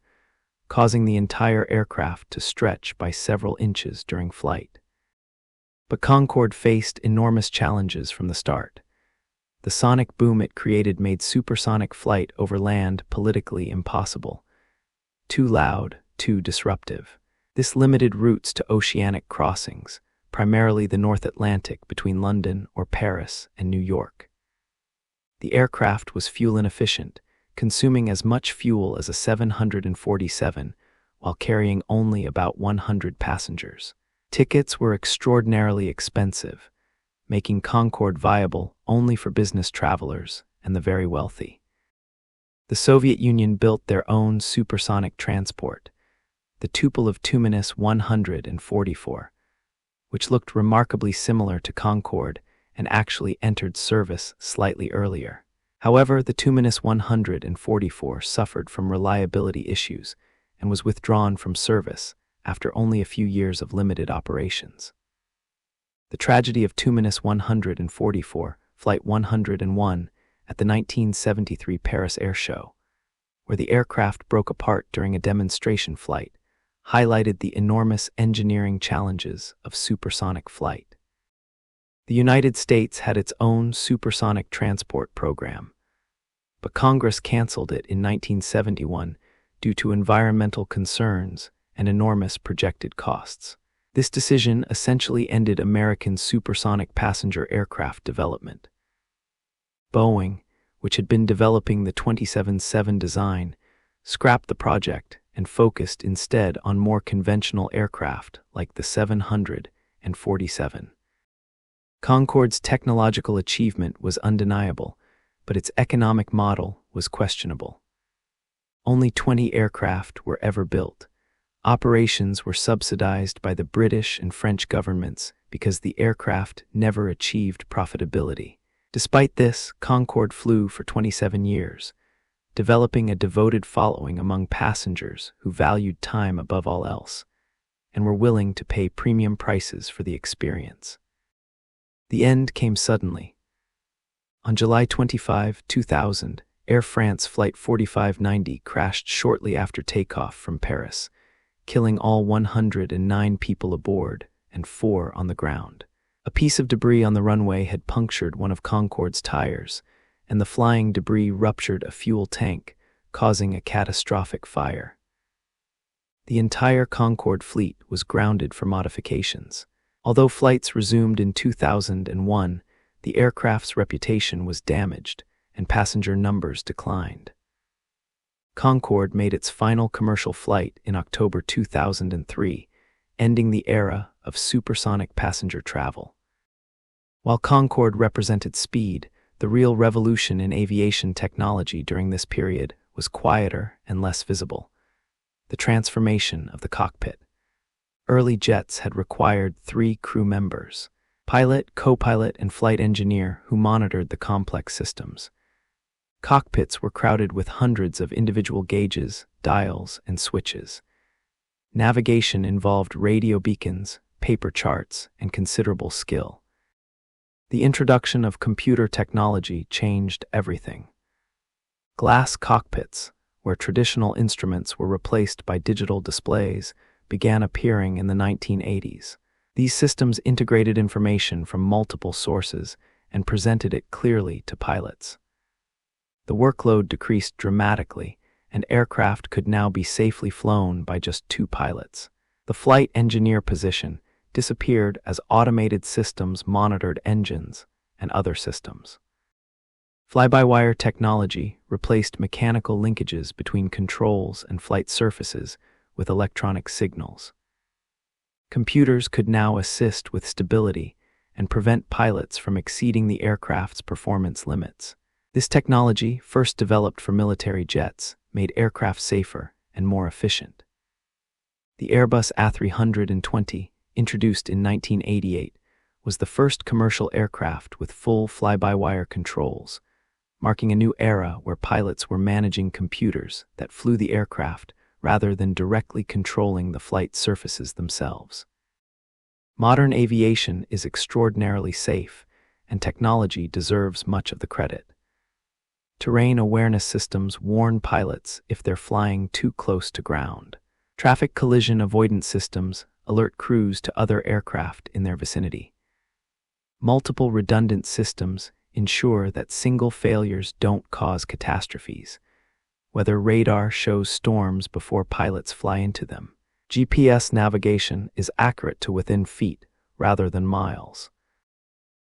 causing the entire aircraft to stretch by several inches during flight. But Concorde faced enormous challenges from the start. The sonic boom it created made supersonic flight over land politically impossible. Too loud, too disruptive. This limited routes to oceanic crossings, primarily the North Atlantic between London or Paris and New York. The aircraft was fuel inefficient, consuming as much fuel as a 747 while carrying only about 100 passengers. Tickets were extraordinarily expensive, making Concorde viable only for business travelers and the very wealthy. The Soviet Union built their own supersonic transport, the Tupolev-Tumanis 144, which looked remarkably similar to Concorde and actually entered service slightly earlier. However, the Tumanis 144 suffered from reliability issues and was withdrawn from service after only a few years of limited operations. The tragedy of Tumanis 144, Flight 101, at the 1973 Paris Air Show, where the aircraft broke apart during a demonstration flight, highlighted the enormous engineering challenges of supersonic flight. The United States had its own supersonic transport program, but Congress canceled it in 1971 due to environmental concerns and enormous projected costs. This decision essentially ended American supersonic passenger aircraft development. Boeing, which had been developing the 777 design, scrapped the project and focused instead on more conventional aircraft like the 747. Concorde's technological achievement was undeniable, but its economic model was questionable. Only 20 aircraft were ever built. Operations were subsidized by the British and French governments because the aircraft never achieved profitability. Despite this, Concorde flew for 27 years, developing a devoted following among passengers who valued time above all else and were willing to pay premium prices for the experience. The end came suddenly. On July 25, 2000, Air France Flight 4590 crashed shortly after takeoff from Paris, killing all 109 people aboard and 4 on the ground. A piece of debris on the runway had punctured one of Concorde's tires, and the flying debris ruptured a fuel tank, causing a catastrophic fire. The entire Concorde fleet was grounded for modifications. Although flights resumed in 2001, the aircraft's reputation was damaged and passenger numbers declined. Concorde made its final commercial flight in October 2003, ending the era of supersonic passenger travel. While Concorde represented speed, the real revolution in aviation technology during this period was quieter and less visible: the transformation of the cockpit. Early jets had required 3 crew members: pilot, co-pilot, and flight engineer who monitored the complex systems. Cockpits were crowded with hundreds of individual gauges, dials, and switches. Navigation involved radio beacons, paper charts, and considerable skill. The introduction of computer technology changed everything. Glass cockpits, where traditional instruments were replaced by digital displays, began appearing in the 1980s. These systems integrated information from multiple sources and presented it clearly to pilots. The workload decreased dramatically, and aircraft could now be safely flown by just 2 pilots. The flight engineer position disappeared as automated systems monitored engines and other systems. Fly-by-wire technology replaced mechanical linkages between controls and flight surfaces with electronic signals. Computers could now assist with stability and prevent pilots from exceeding the aircraft's performance limits. This technology, first developed for military jets, made aircraft safer and more efficient. The Airbus A320, introduced in 1988, was the first commercial aircraft with full fly-by-wire controls, marking a new era where pilots were managing computers that flew the aircraft rather than directly controlling the flight surfaces themselves. Modern aviation is extraordinarily safe, and technology deserves much of the credit. Terrain awareness systems warn pilots if they're flying too close to ground. Traffic collision avoidance systems alert crews to other aircraft in their vicinity. Multiple redundant systems ensure that single failures don't cause catastrophes, whether radar shows storms before pilots fly into them. GPS navigation is accurate to within feet rather than miles.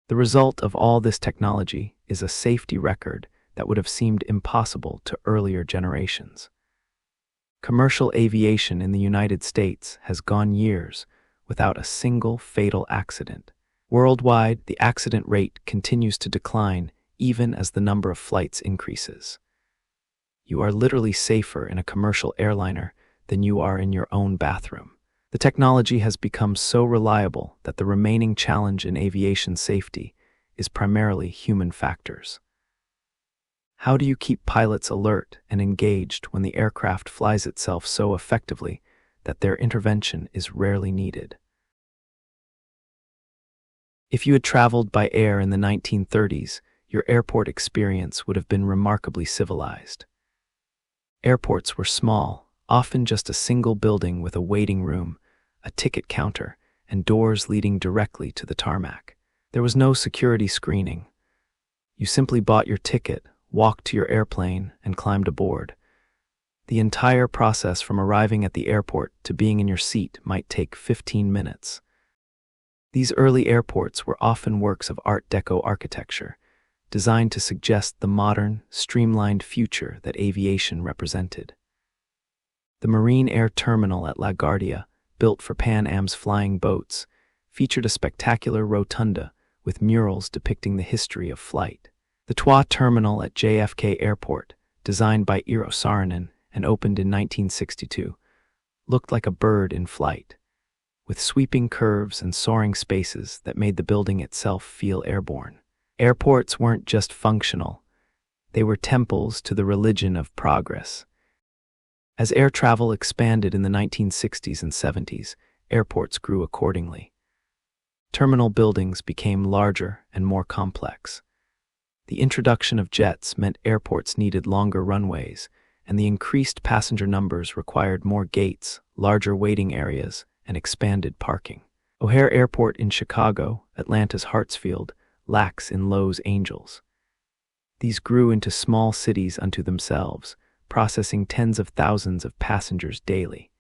The result of all this technology is a safety record that would have seemed impossible to earlier generations. Commercial aviation in the United States has gone years without a single fatal accident. Worldwide, the accident rate continues to decline even as the number of flights increases. You are literally safer in a commercial airliner than you are in your own bathroom. The technology has become so reliable that the remaining challenge in aviation safety is primarily human factors. How do you keep pilots alert and engaged when the aircraft flies itself so effectively that their intervention is rarely needed? If you had traveled by air in the 1930s, your airport experience would have been remarkably civilized. Airports were small, often just a single building with a waiting room, a ticket counter, and doors leading directly to the tarmac. There was no security screening. You simply bought your ticket, walked to your airplane, and climbed aboard. The entire process from arriving at the airport to being in your seat might take 15 minutes. These early airports were often works of Art Deco architecture, designed to suggest the modern, streamlined future that aviation represented. The Marine Air Terminal at LaGuardia, built for Pan Am's flying boats, featured a spectacular rotunda with murals depicting the history of flight. The Twa Terminal at JFK Airport, designed by Eero Saarinen and opened in 1962, looked like a bird in flight, with sweeping curves and soaring spaces that made the building itself feel airborne. Airports weren't just functional, they were temples to the religion of progress. As air travel expanded in the 1960s and 70s, airports grew accordingly. Terminal buildings became larger and more complex. The introduction of jets meant airports needed longer runways, and the increased passenger numbers required more gates, larger waiting areas, and expanded parking. O'Hare Airport in Chicago, Atlanta's Hartsfield, lacks in Los Angeles. These grew into small cities unto themselves, processing tens of thousands of passengers daily.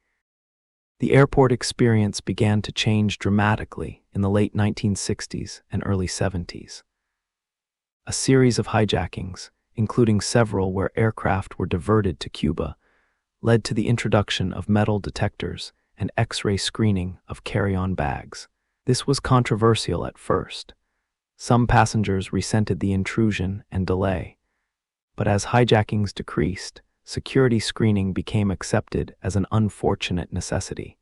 The airport experience began to change dramatically in the late 1960s and early 70s. A series of hijackings, including several where aircraft were diverted to Cuba, led to the introduction of metal detectors and X-ray screening of carry-on bags. This was controversial at first. Some passengers resented the intrusion and delay, but as hijackings decreased, security screening became accepted as an unfortunate necessity.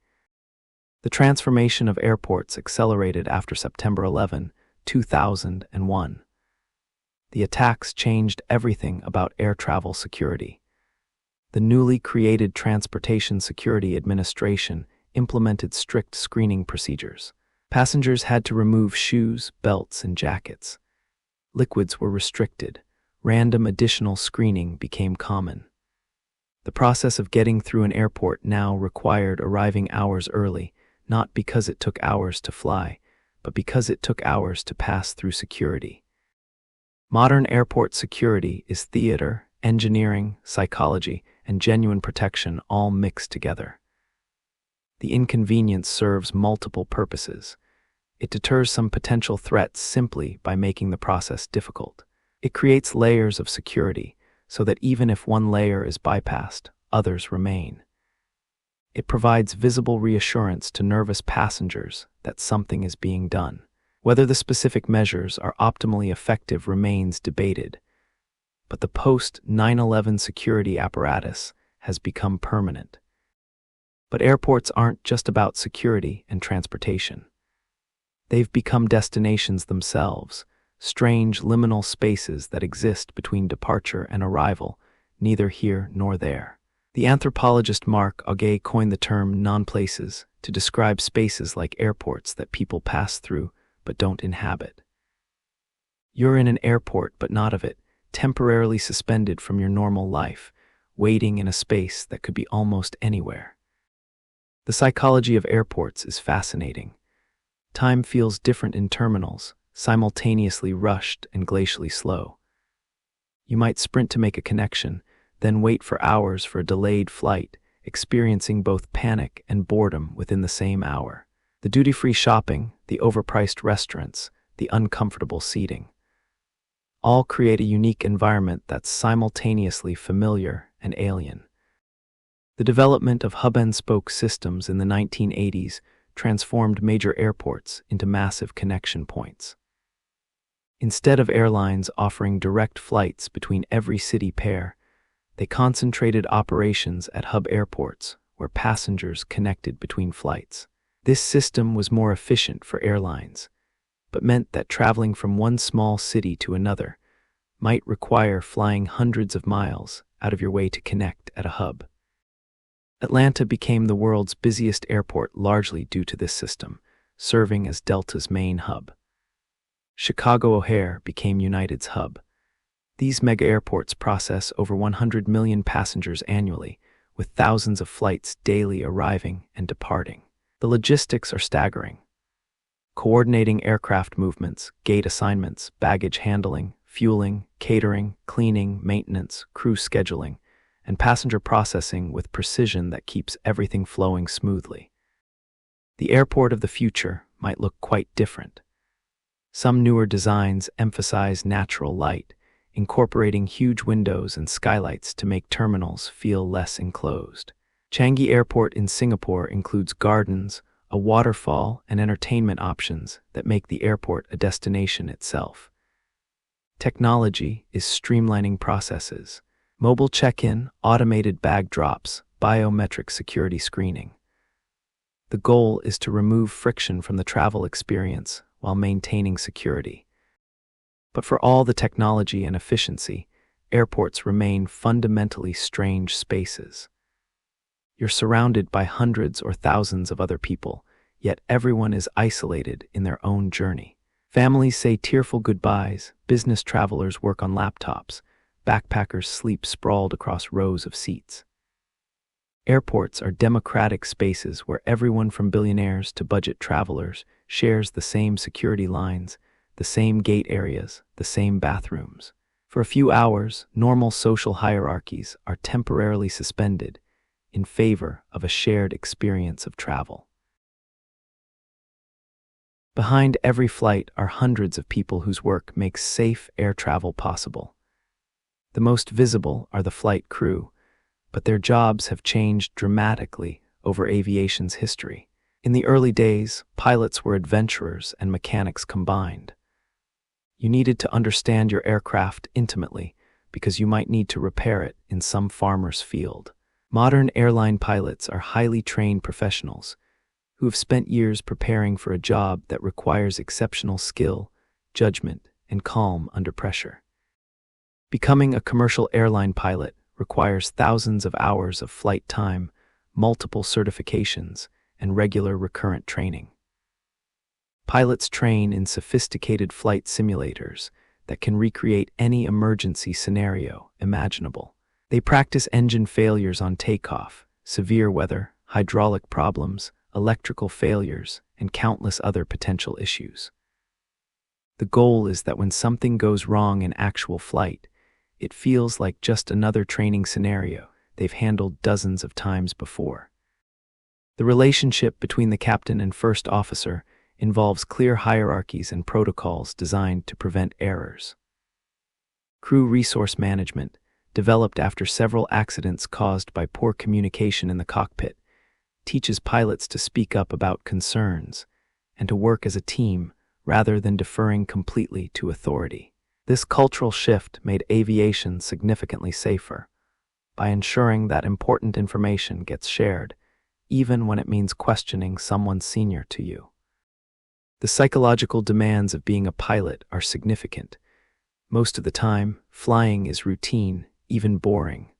The transformation of airports accelerated after September 11, 2001. The attacks changed everything about air travel security. The newly created Transportation Security Administration implemented strict screening procedures. Passengers had to remove shoes, belts, and jackets. Liquids were restricted. Random additional screening became common. The process of getting through an airport now required arriving hours early, not because it took hours to fly, but because it took hours to pass through security. Modern airport security is theater, engineering, psychology, and genuine protection all mixed together. The inconvenience serves multiple purposes. It deters some potential threats simply by making the process difficult. It creates layers of security so that even if one layer is bypassed, others remain. It provides visible reassurance to nervous passengers that something is being done. Whether the specific measures are optimally effective remains debated, but the post-9/11 security apparatus has become permanent. But airports aren't just about security and transportation. They've become destinations themselves, strange liminal spaces that exist between departure and arrival, neither here nor there. The anthropologist Mark Auger coined the term non-places to describe spaces like airports that people pass through but don't inhabit. You're in an airport but not of it, temporarily suspended from your normal life, waiting in a space that could be almost anywhere. The psychology of airports is fascinating. Time feels different in terminals, simultaneously rushed and glacially slow. You might sprint to make a connection, then wait for hours for a delayed flight, experiencing both panic and boredom within the same hour. The duty-free shopping, the overpriced restaurants, the uncomfortable seating, all create a unique environment that's simultaneously familiar and alien. The development of hub-and-spoke systems in the 1980s transformed major airports into massive connection points. Instead of airlines offering direct flights between every city pair, they concentrated operations at hub airports where passengers connected between flights. This system was more efficient for airlines, but meant that traveling from one small city to another might require flying hundreds of miles out of your way to connect at a hub. Atlanta became the world's busiest airport largely due to this system, serving as Delta's main hub. Chicago O'Hare became United's hub. These mega airports process over 100 million passengers annually, with thousands of flights daily arriving and departing. The logistics are staggering. Coordinating aircraft movements, gate assignments, baggage handling, fueling, catering, cleaning, maintenance, crew scheduling, and passenger processing with precision that keeps everything flowing smoothly. The airport of the future might look quite different. Some newer designs emphasize natural light, incorporating huge windows and skylights to make terminals feel less enclosed. Changi Airport in Singapore includes gardens, a waterfall, and entertainment options that make the airport a destination itself. Technology is streamlining processes. Mobile check-in, automated bag drops, biometric security screening. The goal is to remove friction from the travel experience while maintaining security. But for all the technology and efficiency, airports remain fundamentally strange spaces. You're surrounded by hundreds or thousands of other people, yet everyone is isolated in their own journey. Families say tearful goodbyes, business travelers work on laptops, backpackers sleep sprawled across rows of seats. Airports are democratic spaces where everyone from billionaires to budget travelers shares the same security lines, the same gate areas, the same bathrooms. For a few hours, normal social hierarchies are temporarily suspended in favor of a shared experience of travel. Behind every flight are hundreds of people whose work makes safe air travel possible. The most visible are the flight crew, but their jobs have changed dramatically over aviation's history. In the early days, pilots were adventurers and mechanics combined. You needed to understand your aircraft intimately because you might need to repair it in some farmer's field. Modern airline pilots are highly trained professionals who have spent years preparing for a job that requires exceptional skill, judgment, and calm under pressure. Becoming a commercial airline pilot requires thousands of hours of flight time, multiple certifications, and regular recurrent training. Pilots train in sophisticated flight simulators that can recreate any emergency scenario imaginable. They practice engine failures on takeoff, severe weather, hydraulic problems, electrical failures, and countless other potential issues. The goal is that when something goes wrong in actual flight, it feels like just another training scenario they've handled dozens of times before. The relationship between the captain and first officer involves clear hierarchies and protocols designed to prevent errors. Crew resource management, developed after several accidents caused by poor communication in the cockpit, teaches pilots to speak up about concerns and to work as a team rather than deferring completely to authority. This cultural shift made aviation significantly safer by ensuring that important information gets shared, even when it means questioning someone senior to you. The psychological demands of being a pilot are significant. Most of the time, flying is routine, even boring.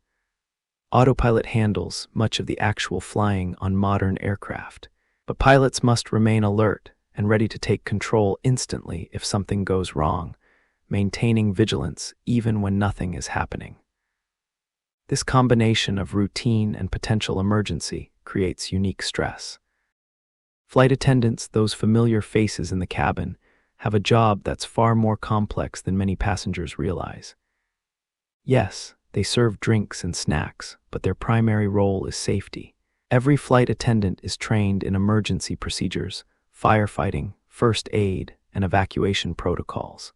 Autopilot handles much of the actual flying on modern aircraft, but pilots must remain alert and ready to take control instantly if something goes wrong, maintaining vigilance even when nothing is happening. This combination of routine and potential emergency creates unique stress. Flight attendants, those familiar faces in the cabin, have a job that's far more complex than many passengers realize. Yes, they serve drinks and snacks, but their primary role is safety. Every flight attendant is trained in emergency procedures, firefighting, first aid, and evacuation protocols.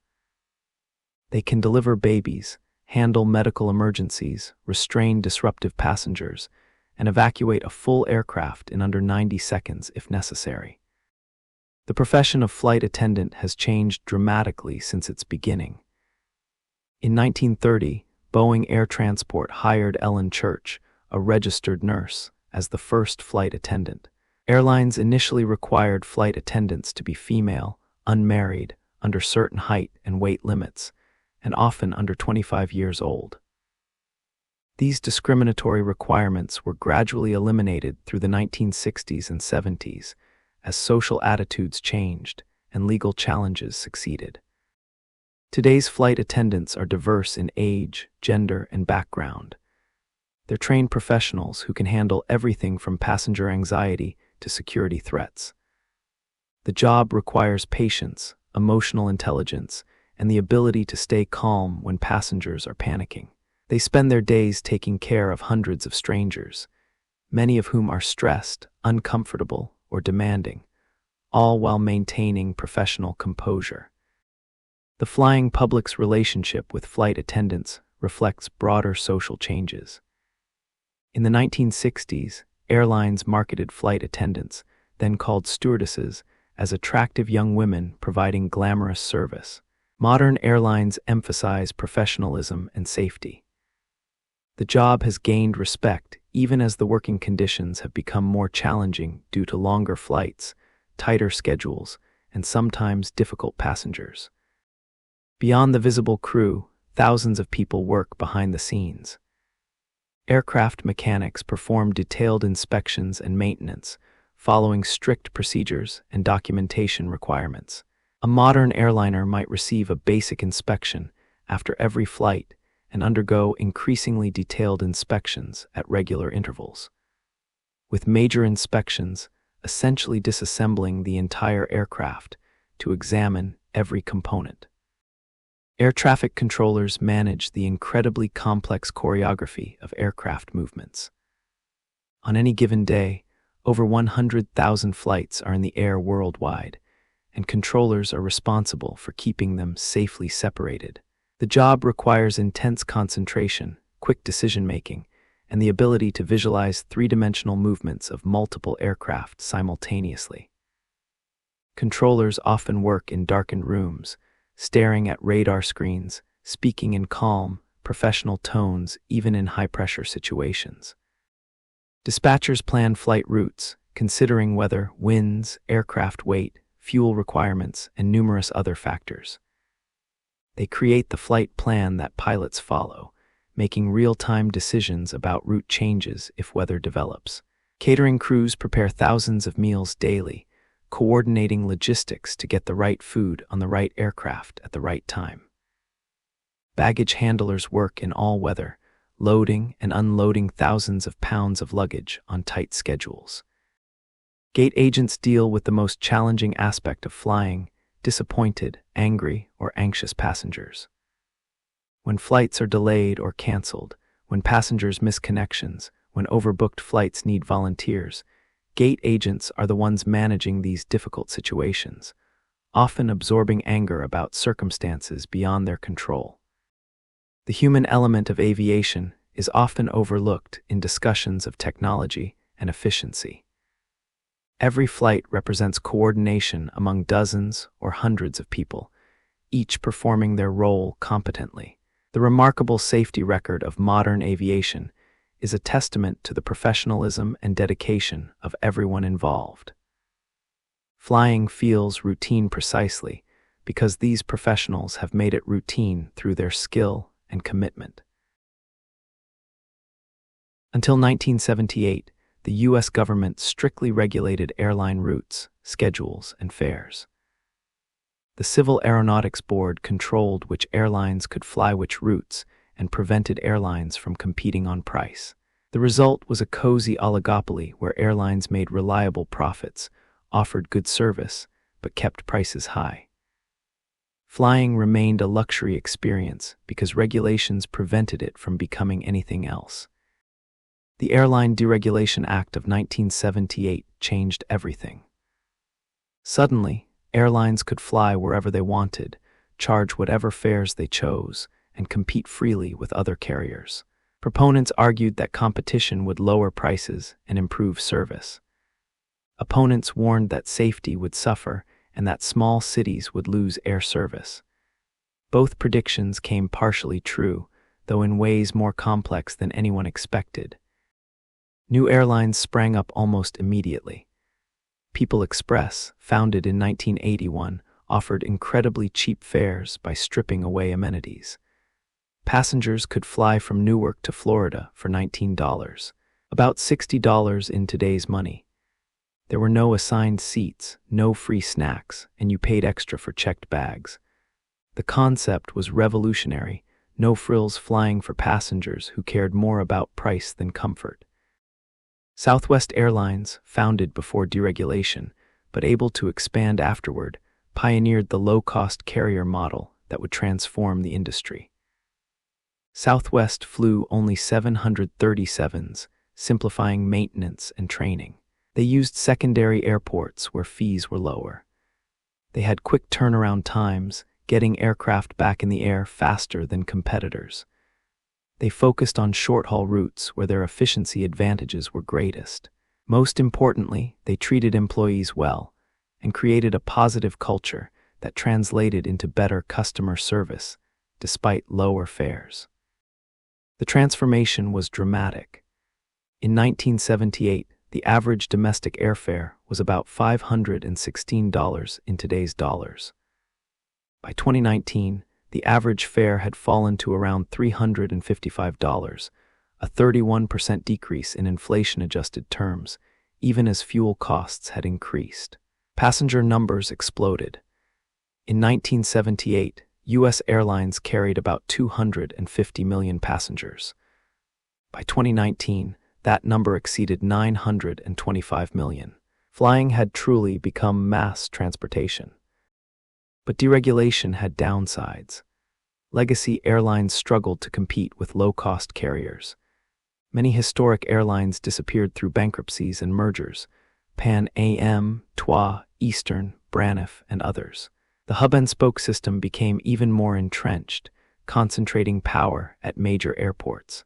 They can deliver babies, handle medical emergencies, restrain disruptive passengers, and evacuate a full aircraft in under 90 seconds if necessary. The profession of flight attendant has changed dramatically since its beginning. In 1930, Boeing Air Transport hired Ellen Church, a registered nurse, as the first flight attendant. Airlines initially required flight attendants to be female, unmarried, under certain height and weight limits, and often under 25 years old. These discriminatory requirements were gradually eliminated through the 1960s and 70s as social attitudes changed and legal challenges succeeded. Today's flight attendants are diverse in age, gender, and background. They're trained professionals who can handle everything from passenger anxiety to security threats. The job requires patience, emotional intelligence, and the ability to stay calm when passengers are panicking. They spend their days taking care of hundreds of strangers, many of whom are stressed, uncomfortable, or demanding, all while maintaining professional composure. The flying public's relationship with flight attendants reflects broader social changes. In the 1960s, airlines marketed flight attendants, then called stewardesses, as attractive young women providing glamorous service. Modern airlines emphasize professionalism and safety. The job has gained respect even as the working conditions have become more challenging due to longer flights, tighter schedules, and sometimes difficult passengers. Beyond the visible crew, thousands of people work behind the scenes. Aircraft mechanics perform detailed inspections and maintenance, following strict procedures and documentation requirements. A modern airliner might receive a basic inspection after every flight and undergo increasingly detailed inspections at regular intervals, with major inspections essentially disassembling the entire aircraft to examine every component. Air traffic controllers manage the incredibly complex choreography of aircraft movements. On any given day, over 100,000 flights are in the air worldwide, and controllers are responsible for keeping them safely separated. The job requires intense concentration, quick decision-making, and the ability to visualize three-dimensional movements of multiple aircraft simultaneously. Controllers often work in darkened rooms, staring at radar screens, speaking in calm, professional tones even in high-pressure situations. Dispatchers plan flight routes, considering weather, winds, aircraft weight, fuel requirements, and numerous other factors. They create the flight plan that pilots follow, making real-time decisions about route changes if weather develops. Catering crews prepare thousands of meals daily, coordinating logistics to get the right food on the right aircraft at the right time. Baggage handlers work in all weather, loading and unloading thousands of pounds of luggage on tight schedules. Gate agents deal with the most challenging aspect of flying: disappointed, angry, or anxious passengers. When flights are delayed or canceled, when passengers miss connections, when overbooked flights need volunteers, gate agents are the ones managing these difficult situations, often absorbing anger about circumstances beyond their control. The human element of aviation is often overlooked in discussions of technology and efficiency. Every flight represents coordination among dozens or hundreds of people, each performing their role competently. The remarkable safety record of modern aviation is a testament to the professionalism and dedication of everyone involved. Flying feels routine precisely because these professionals have made it routine through their skill and commitment. Until 1978, the U.S. government strictly regulated airline routes, schedules, and fares. The Civil Aeronautics Board controlled which airlines could fly which routes and prevented airlines from competing on price. The result was a cozy oligopoly where airlines made reliable profits, offered good service, but kept prices high. Flying remained a luxury experience because regulations prevented it from becoming anything else. The Airline Deregulation Act of 1978 changed everything. Suddenly, airlines could fly wherever they wanted, charge whatever fares they chose, and compete freely with other carriers. Proponents argued that competition would lower prices and improve service. Opponents warned that safety would suffer and that small cities would lose air service. Both predictions came partially true, though in ways more complex than anyone expected. New airlines sprang up almost immediately. People Express, founded in 1981, offered incredibly cheap fares by stripping away amenities. Passengers could fly from Newark to Florida for $19, about $60 in today's money. There were no assigned seats, no free snacks, and you paid extra for checked bags. The concept was revolutionary, no frills flying for passengers who cared more about price than comfort. Southwest Airlines, founded before deregulation, but able to expand afterward, pioneered the low-cost carrier model that would transform the industry. Southwest flew only 737s, simplifying maintenance and training. They used secondary airports where fees were lower. They had quick turnaround times, getting aircraft back in the air faster than competitors. They focused on short-haul routes where their efficiency advantages were greatest. Most importantly, they treated employees well and created a positive culture that translated into better customer service, despite lower fares. The transformation was dramatic. In 1978, the average domestic airfare was about $516 in today's dollars. By 2019, the average fare had fallen to around $355, a 31% decrease in inflation-adjusted terms, even as fuel costs had increased. Passenger numbers exploded. In 1978, U.S. airlines carried about 250 million passengers. By 2019, that number exceeded 925 million. Flying had truly become mass transportation. But deregulation had downsides. Legacy airlines struggled to compete with low-cost carriers. Many historic airlines disappeared through bankruptcies and mergers: Pan Am, TWA, Eastern, Braniff, and others. The hub-and-spoke system became even more entrenched, concentrating power at major airports.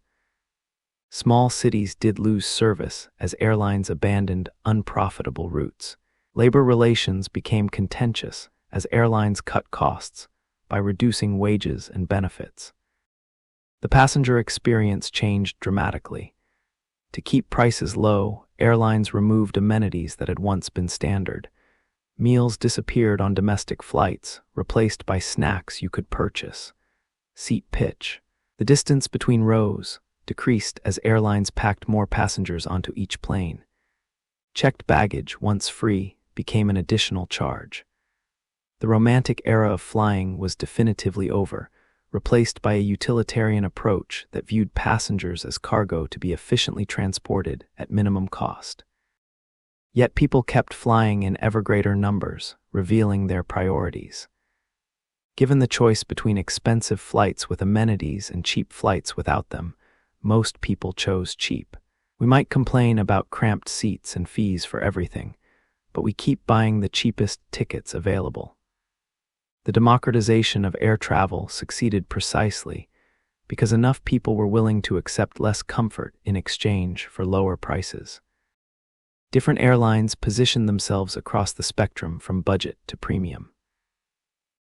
Small cities did lose service as airlines abandoned unprofitable routes. Labor relations became contentious as airlines cut costs by reducing wages and benefits. The passenger experience changed dramatically. To keep prices low, airlines removed amenities that had once been standard. Meals disappeared on domestic flights, replaced by snacks you could purchase. Seat pitch. The distance between rows decreased as airlines packed more passengers onto each plane. Checked baggage, once free, became an additional charge. The romantic era of flying was definitively over, replaced by a utilitarian approach that viewed passengers as cargo to be efficiently transported at minimum cost. Yet people kept flying in ever greater numbers, revealing their priorities. Given the choice between expensive flights with amenities and cheap flights without them, most people chose cheap. We might complain about cramped seats and fees for everything, but we keep buying the cheapest tickets available. The democratization of air travel succeeded precisely because enough people were willing to accept less comfort in exchange for lower prices. Different airlines positioned themselves across the spectrum from budget to premium.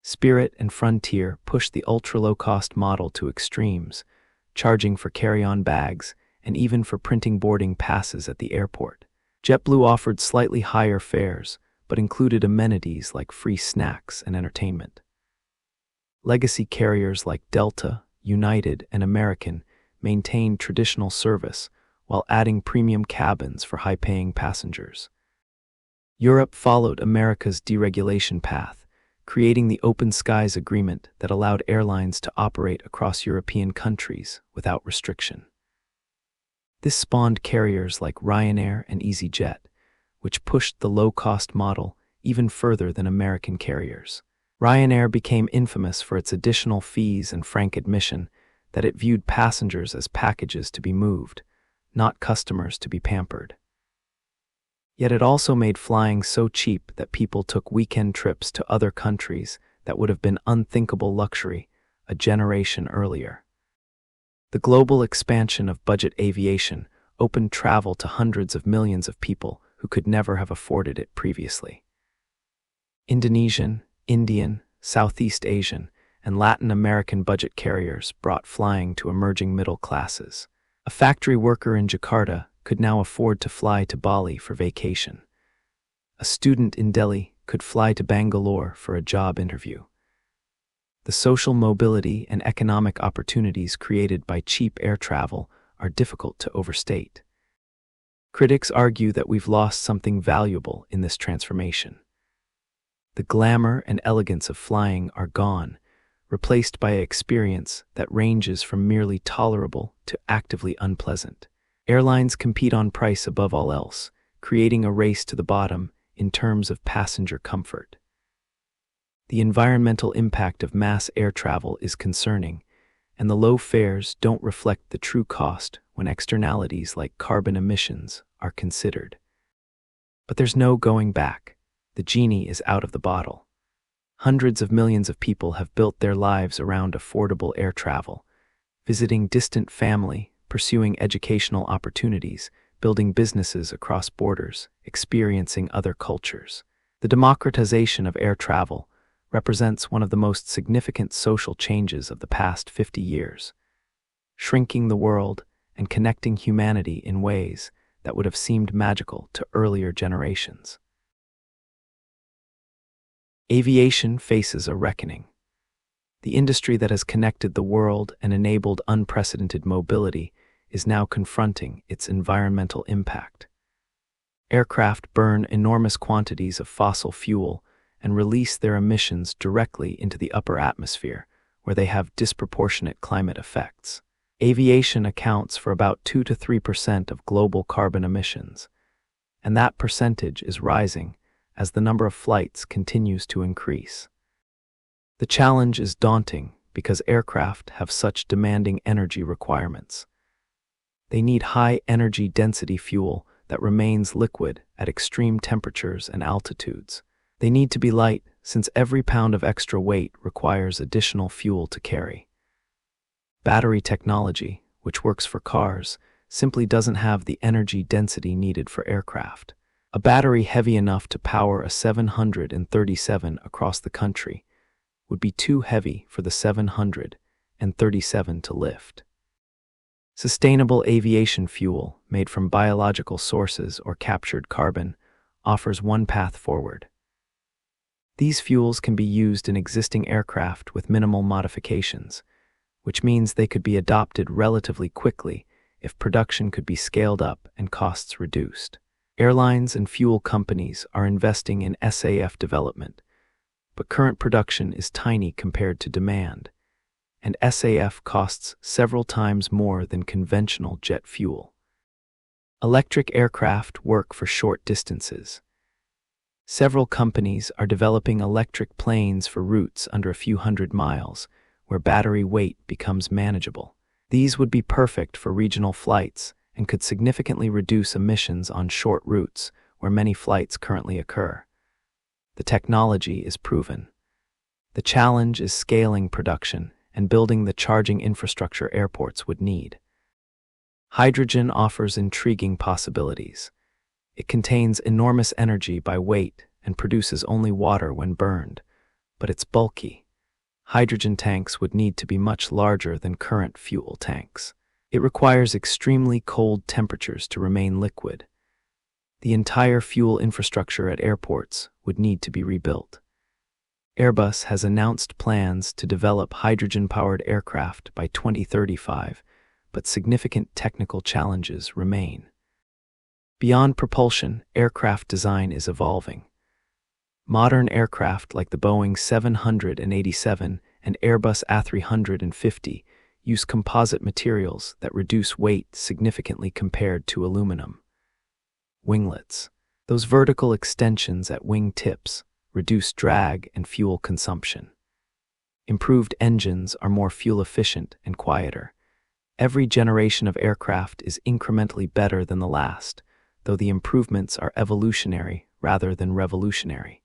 Spirit and Frontier pushed the ultra-low-cost model to extremes, charging for carry-on bags and even for printing boarding passes at the airport. JetBlue offered slightly higher fares, but included amenities like free snacks and entertainment. Legacy carriers like Delta, United, and American maintained traditional service while adding premium cabins for high-paying passengers. Europe followed America's deregulation path, creating the Open Skies Agreement that allowed airlines to operate across European countries without restriction. This spawned carriers like Ryanair and EasyJet, which pushed the low-cost model even further than American carriers. Ryanair became infamous for its additional fees and frank admission that it viewed passengers as packages to be moved, not customers to be pampered. Yet it also made flying so cheap that people took weekend trips to other countries that would have been unthinkable luxury a generation earlier. The global expansion of budget aviation opened travel to hundreds of millions of people who could never have afforded it previously. Indonesian, Indian, Southeast Asian, and Latin American budget carriers brought flying to emerging middle classes. A factory worker in Jakarta could now afford to fly to Bali for vacation. A student in Delhi could fly to Bangalore for a job interview. The social mobility and economic opportunities created by cheap air travel are difficult to overstate. Critics argue that we've lost something valuable in this transformation. The glamour and elegance of flying are gone, replaced by an experience that ranges from merely tolerable to actively unpleasant. Airlines compete on price above all else, creating a race to the bottom in terms of passenger comfort. The environmental impact of mass air travel is concerning, and the low fares don't reflect the true cost when externalities like carbon emissions are considered. But there's no going back. The genie is out of the bottle. Hundreds of millions of people have built their lives around affordable air travel, visiting distant family, pursuing educational opportunities, building businesses across borders, experiencing other cultures. The democratization of air travel represents one of the most significant social changes of the past 50 years, shrinking the world and connecting humanity in ways that would have seemed magical to earlier generations. Aviation faces a reckoning. The industry that has connected the world and enabled unprecedented mobility is now confronting its environmental impact. Aircraft burn enormous quantities of fossil fuel and release their emissions directly into the upper atmosphere, where they have disproportionate climate effects. Aviation accounts for about 2 to 3% of global carbon emissions, and that percentage is rising as the number of flights continues to increase. The challenge is daunting because aircraft have such demanding energy requirements. They need high energy density fuel that remains liquid at extreme temperatures and altitudes. They need to be light since every pound of extra weight requires additional fuel to carry. Battery technology, which works for cars, simply doesn't have the energy density needed for aircraft. A battery heavy enough to power a 737 across the country would be too heavy for the 737 to lift. Sustainable aviation fuel made from biological sources or captured carbon offers one path forward. These fuels can be used in existing aircraft with minimal modifications, which means they could be adopted relatively quickly if production could be scaled up and costs reduced. Airlines and fuel companies are investing in SAF development, but current production is tiny compared to demand, and SAF costs several times more than conventional jet fuel. Electric aircraft work for short distances. Several companies are developing electric planes for routes under a few hundred miles, where battery weight becomes manageable. These would be perfect for regional flights and could significantly reduce emissions on short routes where many flights currently occur. The technology is proven. The challenge is scaling production and building the charging infrastructure airports would need. Hydrogen offers intriguing possibilities. It contains enormous energy by weight and produces only water when burned, but it's bulky. Hydrogen tanks would need to be much larger than current fuel tanks. It requires extremely cold temperatures to remain liquid. The entire fuel infrastructure at airports would need to be rebuilt. Airbus has announced plans to develop hydrogen-powered aircraft by 2035, but significant technical challenges remain. Beyond propulsion, aircraft design is evolving. Modern aircraft like the Boeing 787 and Airbus A350 use composite materials that reduce weight significantly compared to aluminum. Winglets, those vertical extensions at wing tips, reduce drag and fuel consumption. Improved engines are more fuel-efficient and quieter. Every generation of aircraft is incrementally better than the last, though the improvements are evolutionary rather than revolutionary.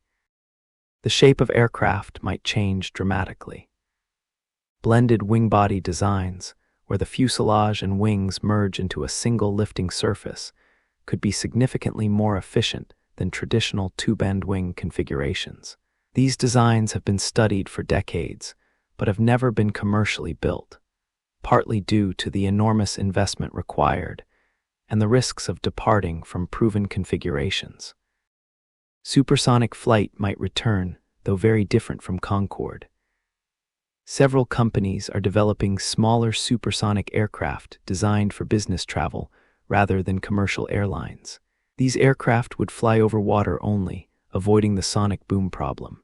The shape of aircraft might change dramatically. Blended wing-body designs, where the fuselage and wings merge into a single lifting surface, could be significantly more efficient than traditional two-band wing configurations. These designs have been studied for decades, but have never been commercially built, partly due to the enormous investment required and the risks of departing from proven configurations. Supersonic flight might return, though very different from Concorde. Several companies are developing smaller supersonic aircraft designed for business travel rather than commercial airlines. These aircraft would fly over water only, avoiding the sonic boom problem.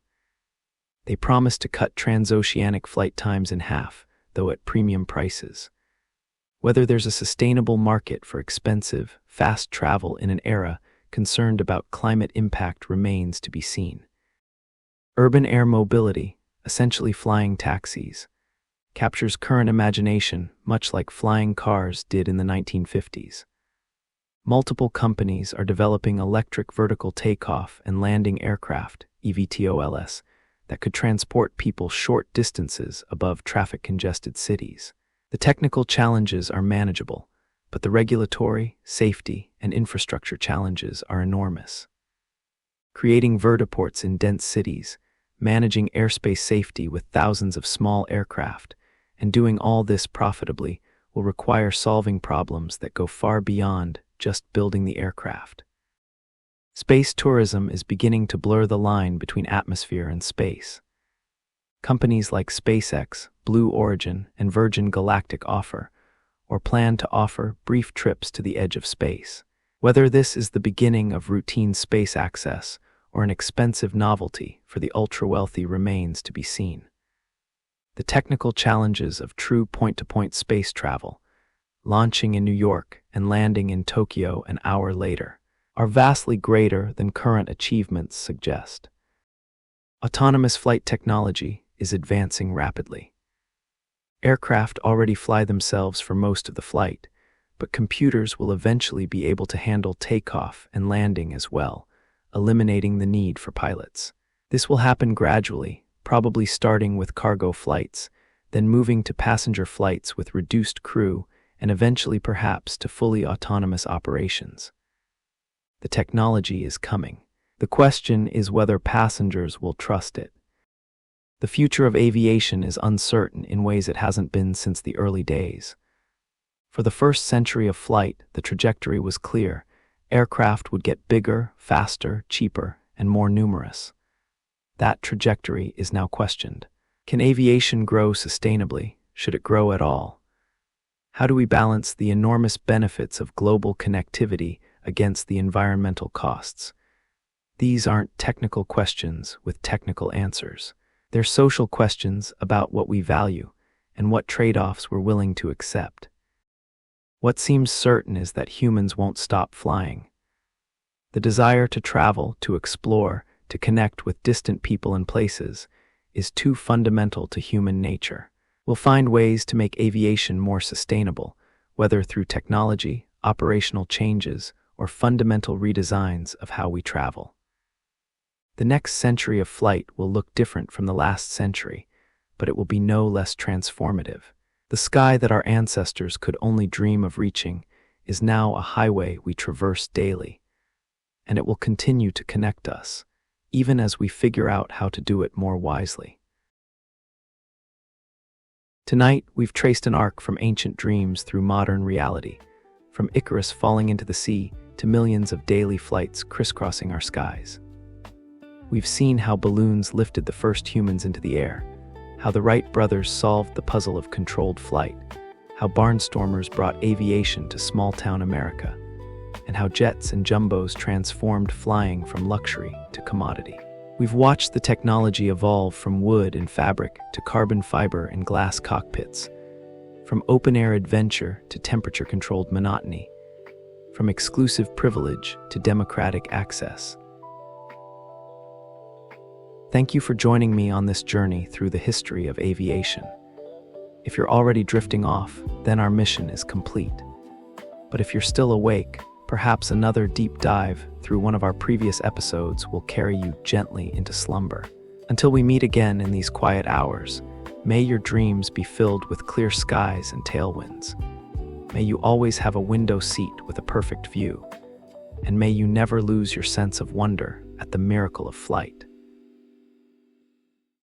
They promise to cut transoceanic flight times in half, though at premium prices. Whether there's a sustainable market for expensive, fast travel in an era concerned about climate impact remains to be seen. Urban air mobility, essentially flying taxis, captures current imagination much like flying cars did in the 1950s. Multiple companies are developing electric vertical takeoff and landing aircraft, eVTOLs, that could transport people short distances above traffic-congested cities. The technical challenges are manageable, but the regulatory, safety, and infrastructure challenges are enormous. Creating vertiports in dense cities, managing airspace safety with thousands of small aircraft, and doing all this profitably will require solving problems that go far beyond just building the aircraft. Space tourism is beginning to blur the line between atmosphere and space. Companies like SpaceX, Blue Origin, and Virgin Galactic offer, or plan to offer, brief trips to the edge of space. Whether this is the beginning of routine space access or an expensive novelty for the ultra-wealthy remains to be seen. The technical challenges of true point-to-point space travel, launching in New York and landing in Tokyo an hour later, are vastly greater than current achievements suggest. Autonomous flight technology is advancing rapidly. Aircraft already fly themselves for most of the flight, but computers will eventually be able to handle takeoff and landing as well, eliminating the need for pilots. This will happen gradually, probably starting with cargo flights, then moving to passenger flights with reduced crew, and eventually perhaps to fully autonomous operations. The technology is coming. The question is whether passengers will trust it. The future of aviation is uncertain in ways it hasn't been since the early days. For the first century of flight, the trajectory was clear. Aircraft would get bigger, faster, cheaper, and more numerous. That trajectory is now questioned. Can aviation grow sustainably? Should it grow at all? How do we balance the enormous benefits of global connectivity against the environmental costs? These aren't technical questions with technical answers. They're social questions about what we value and what trade-offs we're willing to accept. What seems certain is that humans won't stop flying. The desire to travel, to explore, to connect with distant people and places is too fundamental to human nature. We'll find ways to make aviation more sustainable, whether through technology, operational changes, or fundamental redesigns of how we travel. The next century of flight will look different from the last century, but it will be no less transformative. The sky that our ancestors could only dream of reaching is now a highway we traverse daily, and it will continue to connect us, even as we figure out how to do it more wisely. Tonight, we've traced an arc from ancient dreams through modern reality, from Icarus falling into the sea to millions of daily flights crisscrossing our skies. We've seen how balloons lifted the first humans into the air, how the Wright brothers solved the puzzle of controlled flight, how Barnstormers brought aviation to small-town America, and how jets and jumbos transformed flying from luxury to commodity. We've watched the technology evolve from wood and fabric to carbon fiber and glass cockpits, from open-air adventure to temperature-controlled monotony, from exclusive privilege to democratic access. Thank you for joining me on this journey through the history of aviation. If you're already drifting off, then our mission is complete. But if you're still awake, perhaps another deep dive through one of our previous episodes will carry you gently into slumber. Until we meet again in these quiet hours, may your dreams be filled with clear skies and tailwinds. May you always have a window seat with a perfect view. And may you never lose your sense of wonder at the miracle of flight.